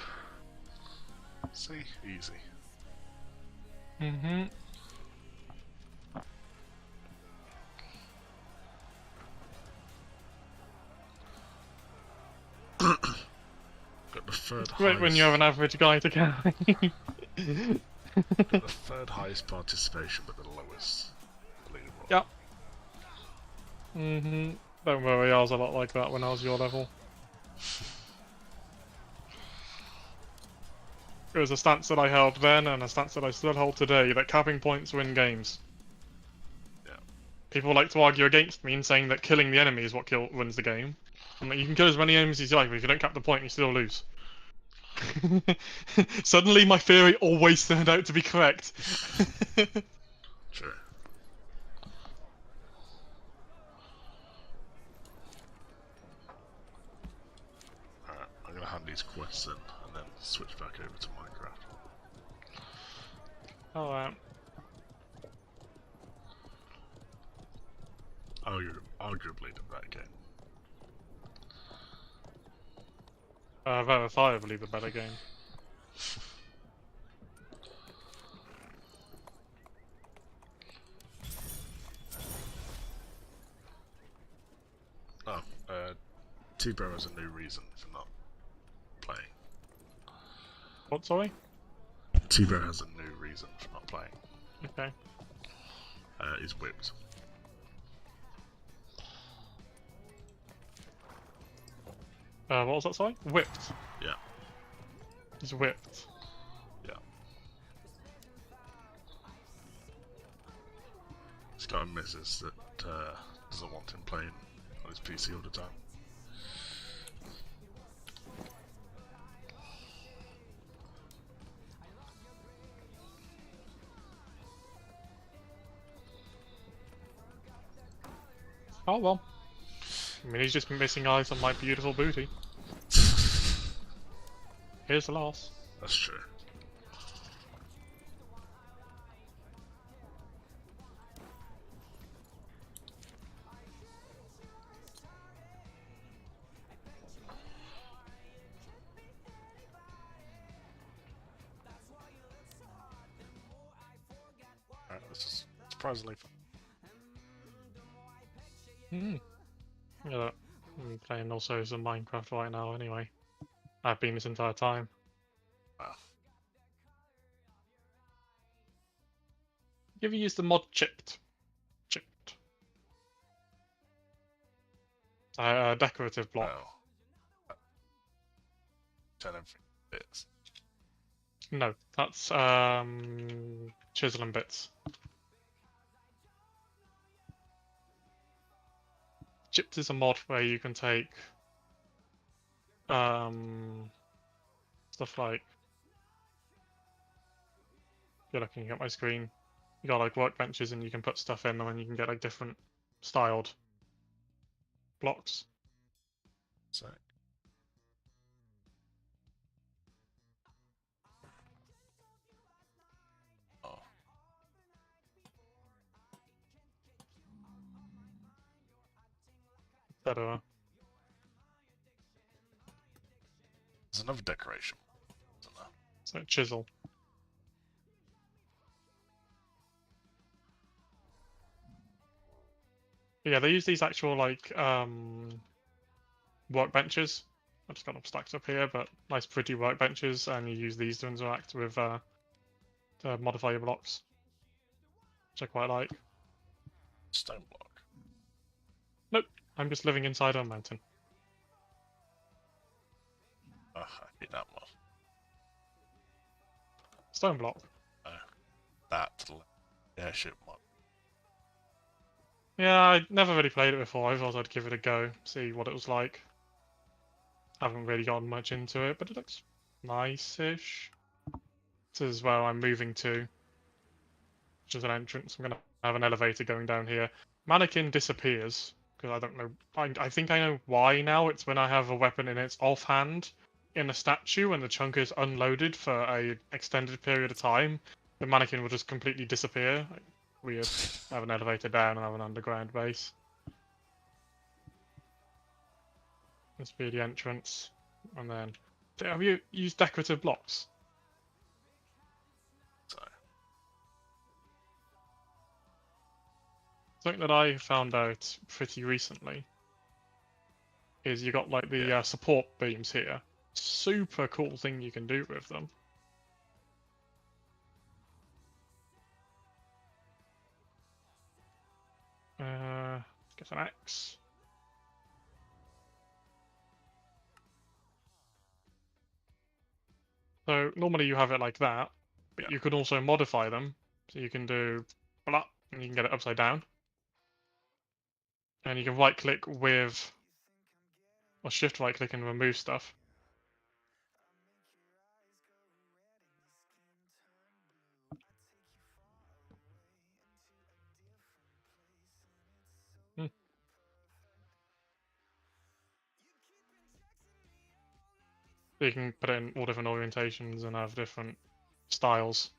See? Easy. Mm-hmm. Got the third Great highest. when you have an average guy to carry. Got the third highest participation, but the lowest leaderboard. Yep. Mm-hmm. Don't worry, I was a lot like that when I was your level. It was a stance that I held then, and a stance that I still hold today, that capping points win games. Yeah. People like to argue against me in saying that killing the enemy is what wins the game. I'm like, you can kill as many enemies as you like, but if you don't cap the point, you still lose. Suddenly my theory always turned out to be correct. Sure. Alright, I'm gonna hand these quests in and then switch back over to Minecraft. Alright. Arguably the better game. Verifiably the better game. Oh, T-Bro has a new reason for not playing. What, sorry? T-Bro has a new reason for not playing. Okay. He's whipped. What was that, sorry? Whipped. Yeah. He's whipped. Yeah. He's got a missus that doesn't want him playing on his PC all the time. Oh well. I mean, he's just been missing eyes on my beautiful booty. Here's the loss. That's true. Alright, this is surprisingly fun. Hmm. Yeah, look, I'm playing also some Minecraft right now anyway. I've been this entire time. Wow. You ever used the mod chipped? Chipped. Decorative block. Wow. Turn everything to bits. No, that's chisel and bits. Chipped is a mod where you can take stuff like, if you're looking at my screen, you got like workbenches and you can put stuff in them and you can get like different styled blocks. So, oh. Etc. There's another decoration, isn't there? So chisel. But yeah, they use these actual like workbenches. I've just got them stacked up here, but nice pretty workbenches, and you use these to interact with to modify your blocks, which I quite like. Stone block. Nope, I'm just living inside a mountain. I hate that one. Stone block. That to the left. Airship mod. Yeah, I never really played it before. I thought I'd give it a go, see what it was like. Haven't really gotten much into it, but it looks nice-ish. This is where I'm moving to, which is an entrance. I'm gonna have an elevator going down here. Mannequin disappears because I don't know. I think I know why now. It's when I have a weapon in its offhand in a statue and the chunk is unloaded for a extended period of time. The mannequin will just completely disappear. Weird. I have an elevator down and I have an underground base. This will be the entrance, and then have you used decorative blocks? So Something that I found out pretty recently is you got like the support beams here. Super cool thing you can do with them. Get an axe. So normally you have it like that, but you can also modify them. So you can do blah, and you can get it upside down. And you can right click with, or shift right click and remove stuff. So you can put it in all different orientations and have different styles.